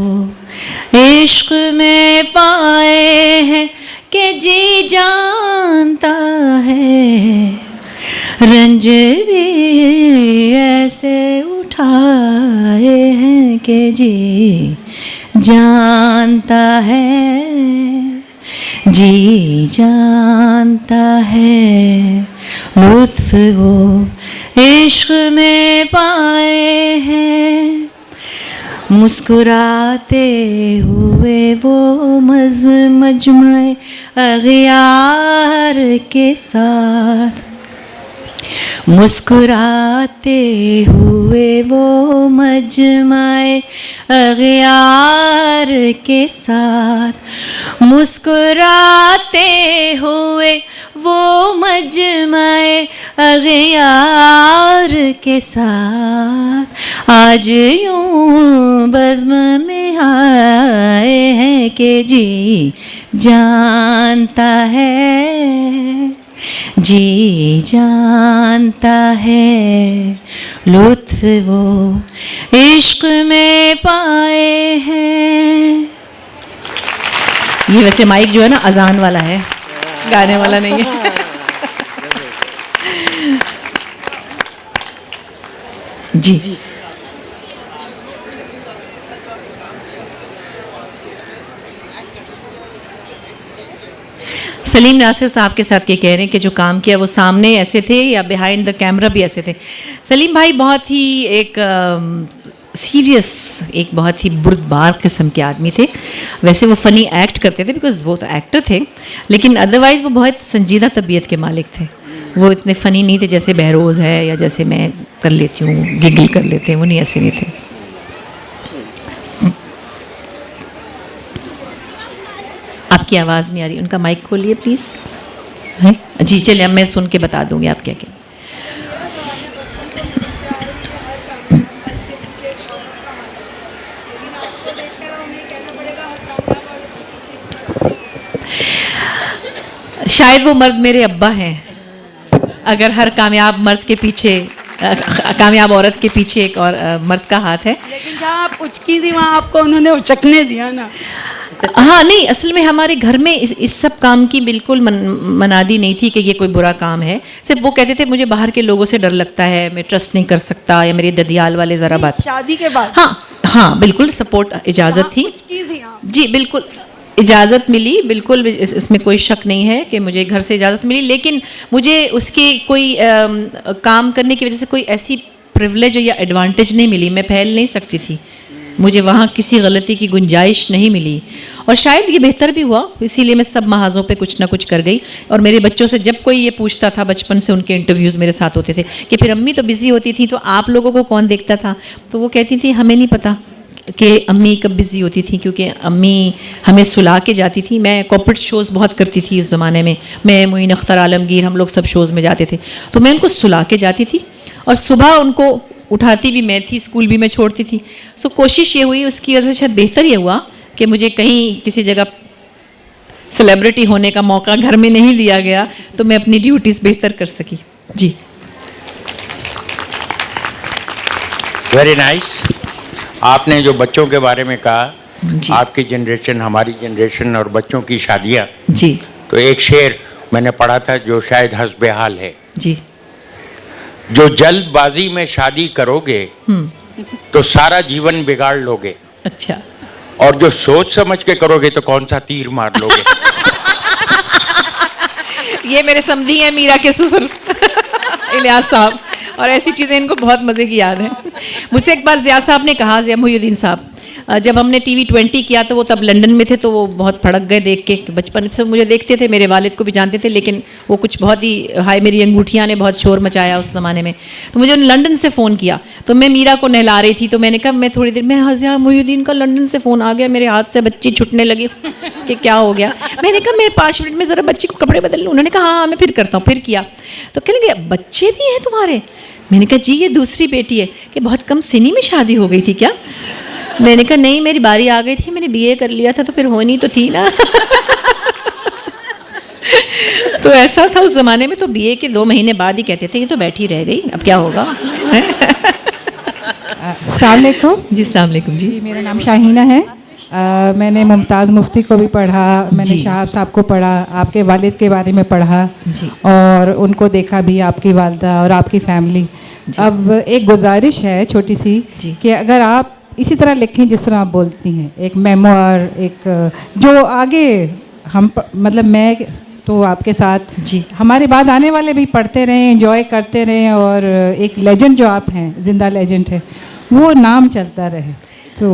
[SPEAKER 3] इश्क में पाए हैं कि जी जानता है, रंज भी ऐसे उठाए हैं कि जी जानता है, जी जानता है। लुत्फ वो इश्क में पाए हैं, मुस्कुराते हुए वो मजमे अगियार के साथ, मुस्कुराते हुए वो मजमे अगियार के साथ, मुस्कुराते हुए वो मजमे अगियार के साथ, आज यूं बज़्म में आए हैं कि जी जानता है, जी जानता है। लुत्फ वो इश्क में पाए हैं। ये वैसे माइक जो है ना अजान वाला है, गाने वाला नहीं है। जी सलीम नासिर साहब के साथ ये कह रहे हैं कि जो काम किया वो सामने ऐसे थे या बिहाइंड द कैमरा भी ऐसे थे। सलीम भाई बहुत ही एक सीरियस, एक बहुत ही बुर्दबार किस्म के आदमी थे। वैसे वो फ़नी एक्ट करते थे बिकॉज वो तो एक्टर थे, लेकिन अदरवाइज़ वो बहुत संजीदा तबीयत के मालिक थे। वो इतने फ़नी नहीं थे जैसे बहरोज़ है या जैसे मैं कर लेती हूँ, गिगल कर लेते हैं, वो नहीं, ऐसे नहीं थे। आपकी आवाज़ नहीं आ रही, उनका माइक खोलिए प्लीज़। है जी, चलिए अब मैं सुन के बता दूँगी आप क्या क्या। शायद वो मर्द मेरे अब्बा हैं। अगर हर कामयाब मर्द के पीछे, कामयाब औरत के पीछे एक और मर्द का हाथ है।
[SPEAKER 4] लेकिन जहाँ आप उचकी थी वहाँ आपको उन्होंने उचकने दिया ना।
[SPEAKER 3] हाँ नहीं, असल में हमारे घर में इस सब काम की बिल्कुल मनादी नहीं थी कि ये कोई बुरा काम है। सिर्फ वो कहते थे मुझे बाहर के लोगों से डर लगता है, मैं ट्रस्ट नहीं कर सकता, या मेरे ददियाल वाले ज़रा बात।
[SPEAKER 4] शादी के बाद
[SPEAKER 3] हाँ हाँ बिल्कुल सपोर्ट, इजाज़त थी।
[SPEAKER 4] उचकी थी आप।
[SPEAKER 3] जी बिल्कुल इजाज़त मिली, बिल्कुल इसमें कोई शक नहीं है कि मुझे घर से इजाज़त मिली, लेकिन मुझे उसकी कोई काम करने की वजह से कोई ऐसी प्रिविलेज या एडवांटेज नहीं मिली। मैं फैल नहीं सकती थी, मुझे वहाँ किसी गलती की गुंजाइश नहीं मिली, और शायद ये बेहतर भी हुआ, इसीलिए मैं सब महाजों पे कुछ ना कुछ कर गई। और मेरे बच्चों से जब कोई ये पूछता था, बचपन से उनके इंटरव्यूज़ मेरे साथ होते थे कि फिर अम्मी तो बिज़ी होती थी तो आप लोगों को कौन देखता था, तो वो कहती थी हमें नहीं पता कि अम्मी कब बिज़ी होती थी, क्योंकि अम्मी हमें सुला के जाती थी। मैं कॉर्पोरेट शोज़ बहुत करती थी उस ज़माने में, मैं मोइन अख्तर आलमगीर, हम लोग सब शोज़ में जाते थे, तो मैं उनको सुला के जाती थी और सुबह उनको उठाती भी मैं थी, स्कूल भी मैं छोड़ती थी। सो कोशिश ये हुई, उसकी वजह से शायद बेहतर ये हुआ कि मुझे कहीं किसी जगह सेलिब्रिटी होने का मौका घर में नहीं दिया गया, तो मैं अपनी ड्यूटीज़ बेहतर कर सकी। जी
[SPEAKER 5] वेरी नाइस। आपने जो बच्चों के बारे में कहा, आपकी जनरेशन, हमारी जनरेशन और बच्चों की शादियाँ,
[SPEAKER 3] जी
[SPEAKER 5] तो एक शेर मैंने पढ़ा था जो शायद हस्बे हाल है।
[SPEAKER 3] जी
[SPEAKER 5] जो जल्दबाजी में शादी करोगे तो सारा जीवन बिगाड़ लोगे,
[SPEAKER 3] अच्छा,
[SPEAKER 5] और जो सोच समझ के करोगे तो कौन सा तीर मार लोगे।
[SPEAKER 3] ये मेरे समधी हैं मीरा के ससुर इलियास साहब, और ऐसी चीज़ें इनको बहुत मज़े की याद है। मुझसे एक बार ज़िया साहब ने कहा, ज़िया मोहिउद्दीन साहब, जब हमने टीवी 20 किया तो वो तब लंदन में थे, तो वो बहुत भड़क गए देख के। बचपन से मुझे देखते थे, मेरे वालिद को भी जानते थे, लेकिन वो कुछ बहुत ही हाय, मेरी अंगूठियाँ ने बहुत शोर मचाया उस ज़माने में। तो मुझे लंदन से फ़ोन किया, तो मैं मीरा को नहला रही थी, तो मैंने कहा मैं थोड़ी देर में, हज़िया मोहिउद्दीन का लंदन से फ़ोन आ गया, मेरे हाथ से बच्ची छुटने लगी कि क्या हो गया। मैंने कहा मैं 5 मिनट में ज़रा बच्ची को कपड़े बदल लूँ। उन्होंने कहा हाँ मैं फिर करता हूँ। फिर किया तो कहने लगे बच्चे भी हैं तुम्हारे? मैंने कहा जी ये दूसरी बेटी है। कि बहुत कम सिनी में शादी हो गई थी क्या? मैंने कहा नहीं, मेरी बारी आ गई थी, मैंने बीए कर लिया था तो फिर होनी तो थी ना। तो ऐसा था उस ज़माने में। तो बीए के 2 महीने बाद ही कहते थे ये तो बैठी रह गई, अब क्या होगा।
[SPEAKER 6] अस्सलाम वालेकुम।
[SPEAKER 3] जी अस्सलाम वालेकुम जी।
[SPEAKER 6] जी मेरा नाम शाहीना है। मैंने मुमताज़ मुफ्ती को भी पढ़ा, मैंने
[SPEAKER 3] जी।
[SPEAKER 6] शाहब साहब को पढ़ा, आपके वालिद के बारे में पढ़ा
[SPEAKER 3] जी।
[SPEAKER 6] और उनको देखा भी, आपकी वालदा और आपकी फैमिली। अब एक गुजारिश है छोटी सी
[SPEAKER 3] जी।
[SPEAKER 6] कि अगर आप इसी तरह लिखें जिस तरह आप बोलती हैं, एक मेमोर, एक जो आगे मतलब मैं तो आपके साथ
[SPEAKER 3] जी।
[SPEAKER 6] हमारे बाद आने वाले भी पढ़ते रहें, एंजॉय करते रहें, और एक लेजेंड जो आप हैं, जिंदा लेजेंड है, वो नाम चलता रहे। तो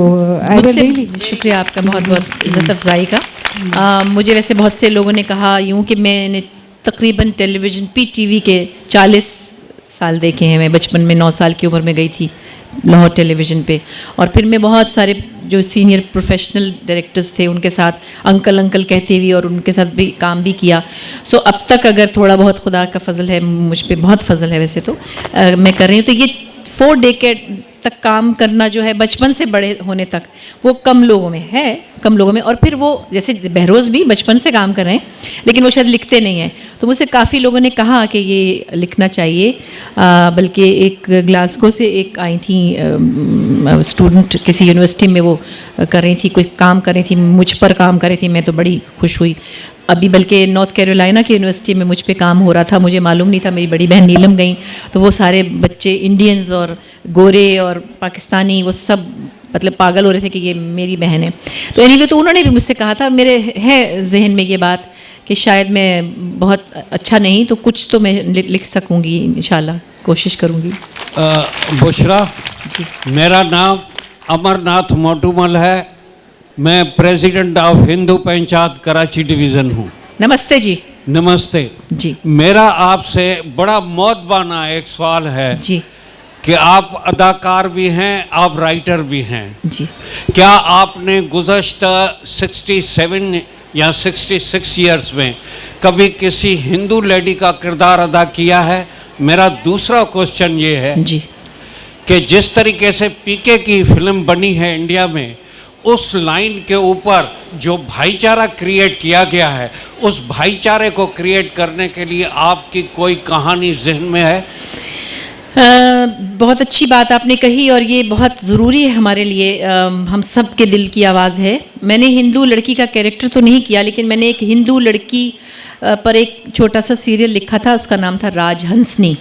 [SPEAKER 6] आई विल रियली
[SPEAKER 3] शुक्रिया आपका, बहुत बहुत इज़्ज़त अफजाई का। मुझे वैसे बहुत से लोगों ने कहा यूँ कि मैंने तकरीबन टेलीविज़न PTV के 40 साल देखे हैं। मैं बचपन में 9 साल की उम्र में गई थी लाहौर टेलीविज़न पे, और फिर मैं बहुत सारे जो सीनियर प्रोफेशनल डायरेक्टर्स थे उनके साथ अंकल अंकल कहते हुए और उनके साथ भी काम भी किया। सो अब तक अगर थोड़ा बहुत खुदा का फजल है, मुझ पे बहुत फजल है वैसे तो, मैं कर रही हूँ। तो ये 4 डेकेड तक काम करना जो है, बचपन से बड़े होने तक, वो कम लोगों में है, कम लोगों में। और फिर वो जैसे बहरोज़ भी बचपन से काम कर रहे हैं, लेकिन वो शायद लिखते नहीं हैं। तो मुझसे काफ़ी लोगों ने कहा कि ये लिखना चाहिए। बल्कि एक ग्लासगो से एक आई थी स्टूडेंट, किसी यूनिवर्सिटी में वो कर रही थी, कोई काम कर रही थी, मुझ पर काम कर रही थी, मैं तो बड़ी खुश हुई। अभी बल्कि नॉर्थ कैरोलिना की यूनिवर्सिटी में मुझ पे काम हो रहा था, मुझे मालूम नहीं था, मेरी बड़ी बहन नीलम गई, तो वो सारे बच्चे इंडियंस और गोरे और पाकिस्तानी वो सब मतलब पागल हो रहे थे कि ये मेरी बहन है। तो एनीवे तो उन्होंने भी मुझसे कहा था, मेरे है जहन में ये बात कि शायद मैं बहुत अच्छा नहीं तो कुछ तो मैं लिख सकूँगी, इंशाल्लाह कोशिश करूँगी।
[SPEAKER 7] बुशरा
[SPEAKER 3] जी।
[SPEAKER 7] मेरा नाम अमरनाथ मोटूमल है। मैं president of Hindu panchayat Karachi division हूँ।
[SPEAKER 3] नमस्ते जी।
[SPEAKER 7] नमस्ते
[SPEAKER 3] जी।
[SPEAKER 7] मेरा आपसे बड़ा मौतबाना एक सवाल है
[SPEAKER 3] जी।
[SPEAKER 7] कि आप अदाकार भी हैं, आप राइटर भी हैं।
[SPEAKER 3] जी।
[SPEAKER 7] क्या आपने गुज़श्ता 67 या 66 ईयर्स में कभी किसी हिंदू लेडी का किरदार अदा किया है? मेरा दूसरा क्वेश्चन ये है
[SPEAKER 3] जी।
[SPEAKER 7] कि जिस तरीके से पीके की फिल्म बनी है इंडिया में, उस लाइन के ऊपर जो भाईचारा क्रिएट किया गया है, उस भाईचारे को क्रिएट करने के लिए आपकी कोई कहानी जहन में है?
[SPEAKER 3] बहुत अच्छी बात आपने कही और ये बहुत ज़रूरी है हमारे लिए। हम सब के दिल की आवाज़ है। मैंने हिंदू लड़की का कैरेक्टर तो नहीं किया, लेकिन मैंने एक हिंदू लड़की पर एक छोटा सा सीरियल लिखा था, उसका नाम था राजहंसनी।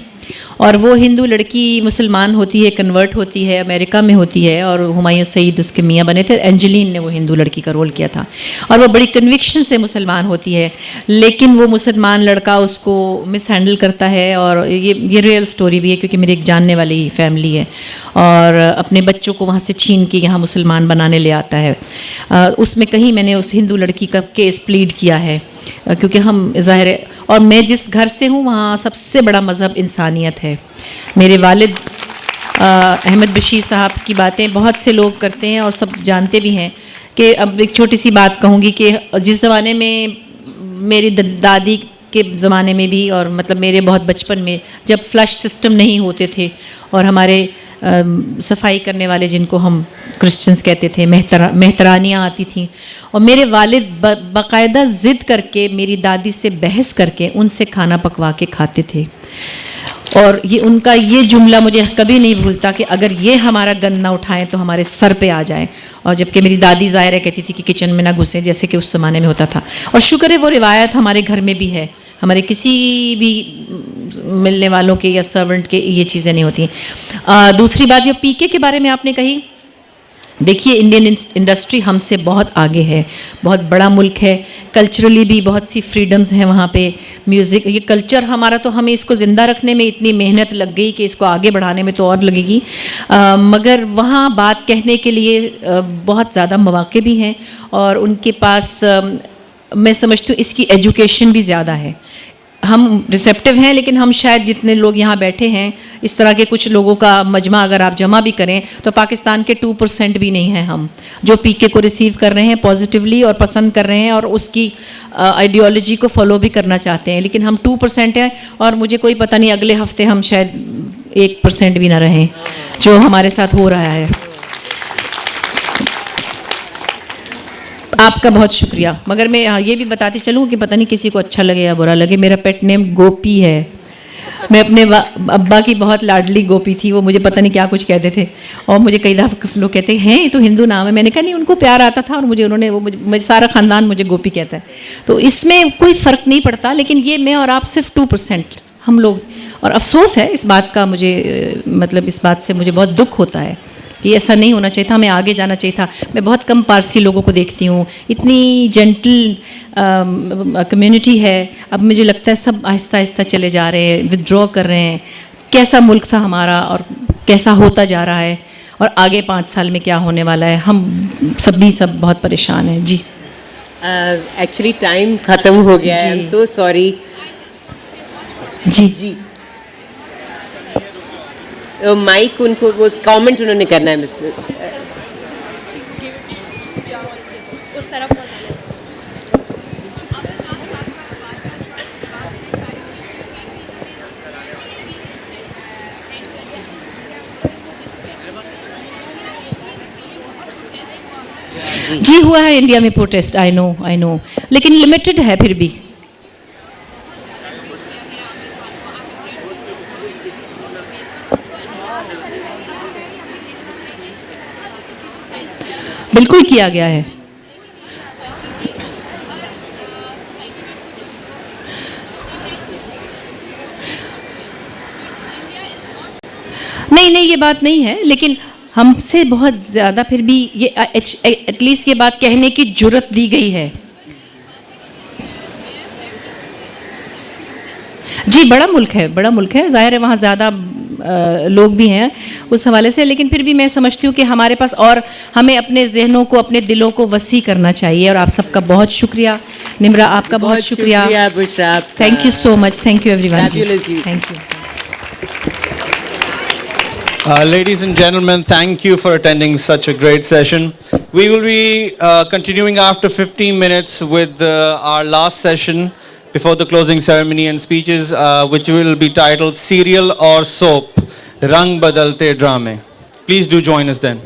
[SPEAKER 3] और वो हिंदू लड़की मुसलमान होती है, कन्वर्ट होती है, अमेरिका में होती है, और हुमायूं सईद उसके मियाँ बने थे। एंजेलिन ने वो हिंदू लड़की का रोल किया था, और वो बड़ी कन्विक्शन से मुसलमान होती है, लेकिन वो मुसलमान लड़का उसको मिस हैंडल करता है। और ये रियल स्टोरी भी है, क्योंकि मेरी एक जानने वाली फैमिली है, और अपने बच्चों को वहाँ से छीन के यहाँ मुसलमान बनाने ले आता है। उसमें कहीं मैंने उस हिंदू लड़की का केस प्लीड किया है, क्योंकि हम ज़ाहिर है, और मैं जिस घर से हूँ वहाँ सबसे बड़ा मज़हब इंसानियत है। मेरे वालिद अहमद बशीर साहब की बातें बहुत से लोग करते हैं और सब जानते भी हैं। कि अब एक छोटी सी बात कहूँगी कि जिस ज़माने में मेरी दादी के ज़माने में भी, और मतलब मेरे बहुत बचपन में, जब फ्लश सिस्टम नहीं होते थे और हमारे सफाई करने वाले, जिनको हम क्रिश्चियंस कहते थे, मेहतरानियाँ आती थीं, और मेरे वालिद बाकायदा ज़िद करके मेरी दादी से बहस करके उनसे खाना पकवा के खाते थे। और ये उनका ये जुमला मुझे कभी नहीं भूलता कि अगर ये हमारा गन ना उठाएं तो हमारे सर पे आ जाए। और जबकि मेरी दादी ज़ाहिर कहती थी कि किचन में ना घुसें, जैसे कि उस ज़माने में होता था। और शुक्र है वो रिवायत हमारे घर में भी है, हमारे किसी भी मिलने वालों के या सर्वेंट के ये चीज़ें नहीं होती हैं। दूसरी बात, ये पीके के बारे में आपने कही, देखिए इंडियन इंडस्ट्री हमसे बहुत आगे है, बहुत बड़ा मुल्क है, कल्चरली भी बहुत सी फ्रीडम्स हैं वहाँ पे। म्यूज़िक ये कल्चर हमारा, तो हमें इसको ज़िंदा रखने में इतनी मेहनत लग गई कि इसको आगे बढ़ाने में तो और लगेगी। मगर वहाँ बात कहने के लिए बहुत ज़्यादा मौक़े भी हैं और उनके पास मैं समझती हूँ इसकी एजुकेशन भी ज़्यादा है। हम रिसेप्टिव हैं, लेकिन हम शायद जितने लोग यहाँ बैठे हैं, इस तरह के कुछ लोगों का मजमा अगर आप जमा भी करें तो पाकिस्तान के 2% भी नहीं हैं हम, जो पीके को रिसीव कर रहे हैं पॉजिटिवली और पसंद कर रहे हैं और उसकी आइडियोलॉजी को फॉलो भी करना चाहते हैं। लेकिन हम 2% हैं और मुझे कोई पता नहीं अगले हफ्ते हम शायद 1% भी ना रहें, जो हमारे साथ हो रहा है। आपका बहुत शुक्रिया। मगर मैं ये भी बताती चलूँ कि पता नहीं किसी को अच्छा लगे या बुरा लगे, मेरा पेट नेम गोपी है। मैं अपने अब्बा की बहुत लाडली गोपी थी, वो मुझे पता नहीं क्या कुछ कहते थे और मुझे कई दफ़ा लोग कहते हैं ये तो हिंदू नाम है। मैंने कहा नहीं, उनको प्यार आता था और मुझे सारा ख़ानदान मुझे गोपी कहता है। तो इसमें कोई फ़र्क नहीं पड़ता, लेकिन ये मैं और आप सिर्फ 2% हम लोग, और अफसोस है इस बात का मुझे, मतलब इस बात से मुझे बहुत दुख होता है कि ऐसा नहीं होना चाहिए था, हमें आगे जाना चाहिए था। मैं बहुत कम पारसी लोगों को देखती हूँ, इतनी जेंटल कम्युनिटी है। अब मुझे लगता है सब आहिस्ता आहिस्ता चले जा रहे हैं, विदड्रॉ कर रहे हैं। कैसा मुल्क था हमारा और कैसा होता जा रहा है और आगे 5 साल में क्या होने वाला है, हम सब बहुत परेशान हैं जी।
[SPEAKER 2] एक्चुअली टाइम ख़त्म हो गया है, आई एम सो सॉरी
[SPEAKER 3] जी।
[SPEAKER 2] माइक उनको, वो कमेंट उन्होंने करना है मिस।
[SPEAKER 3] जी हुआ है इंडिया में प्रोटेस्ट, आई नो, लेकिन लिमिटेड है फिर भी। बिल्कुल किया गया है। नहीं, ये बात नहीं है, लेकिन हमसे बहुत ज़्यादा फिर भी ये एटलीस्ट ये बात कहने की जुर्रत दी गई है। जी बड़ा मुल्क है, ज़ाहिर है वहाँ ज़्यादा लोग भी हैं उस हवाले से, लेकिन फिर भी मैं समझती हूँ कि हमारे पास और हमें अपने जहनों को, अपने दिलों को वसी करना चाहिए। और आप सबका बहुत शुक्रिया। निम्रा आपका बहुत शुक्रिया।
[SPEAKER 2] Bushra,
[SPEAKER 3] thank you so much, thank you everyone. Thank you.
[SPEAKER 1] Ladies and gentlemen, thank you for attending such a great session. We will be continuing after 15 minutes with our last session before the closing ceremony and speeches, which will be titled Serial or Soap, Rang Badalte Drame. Please do join us then.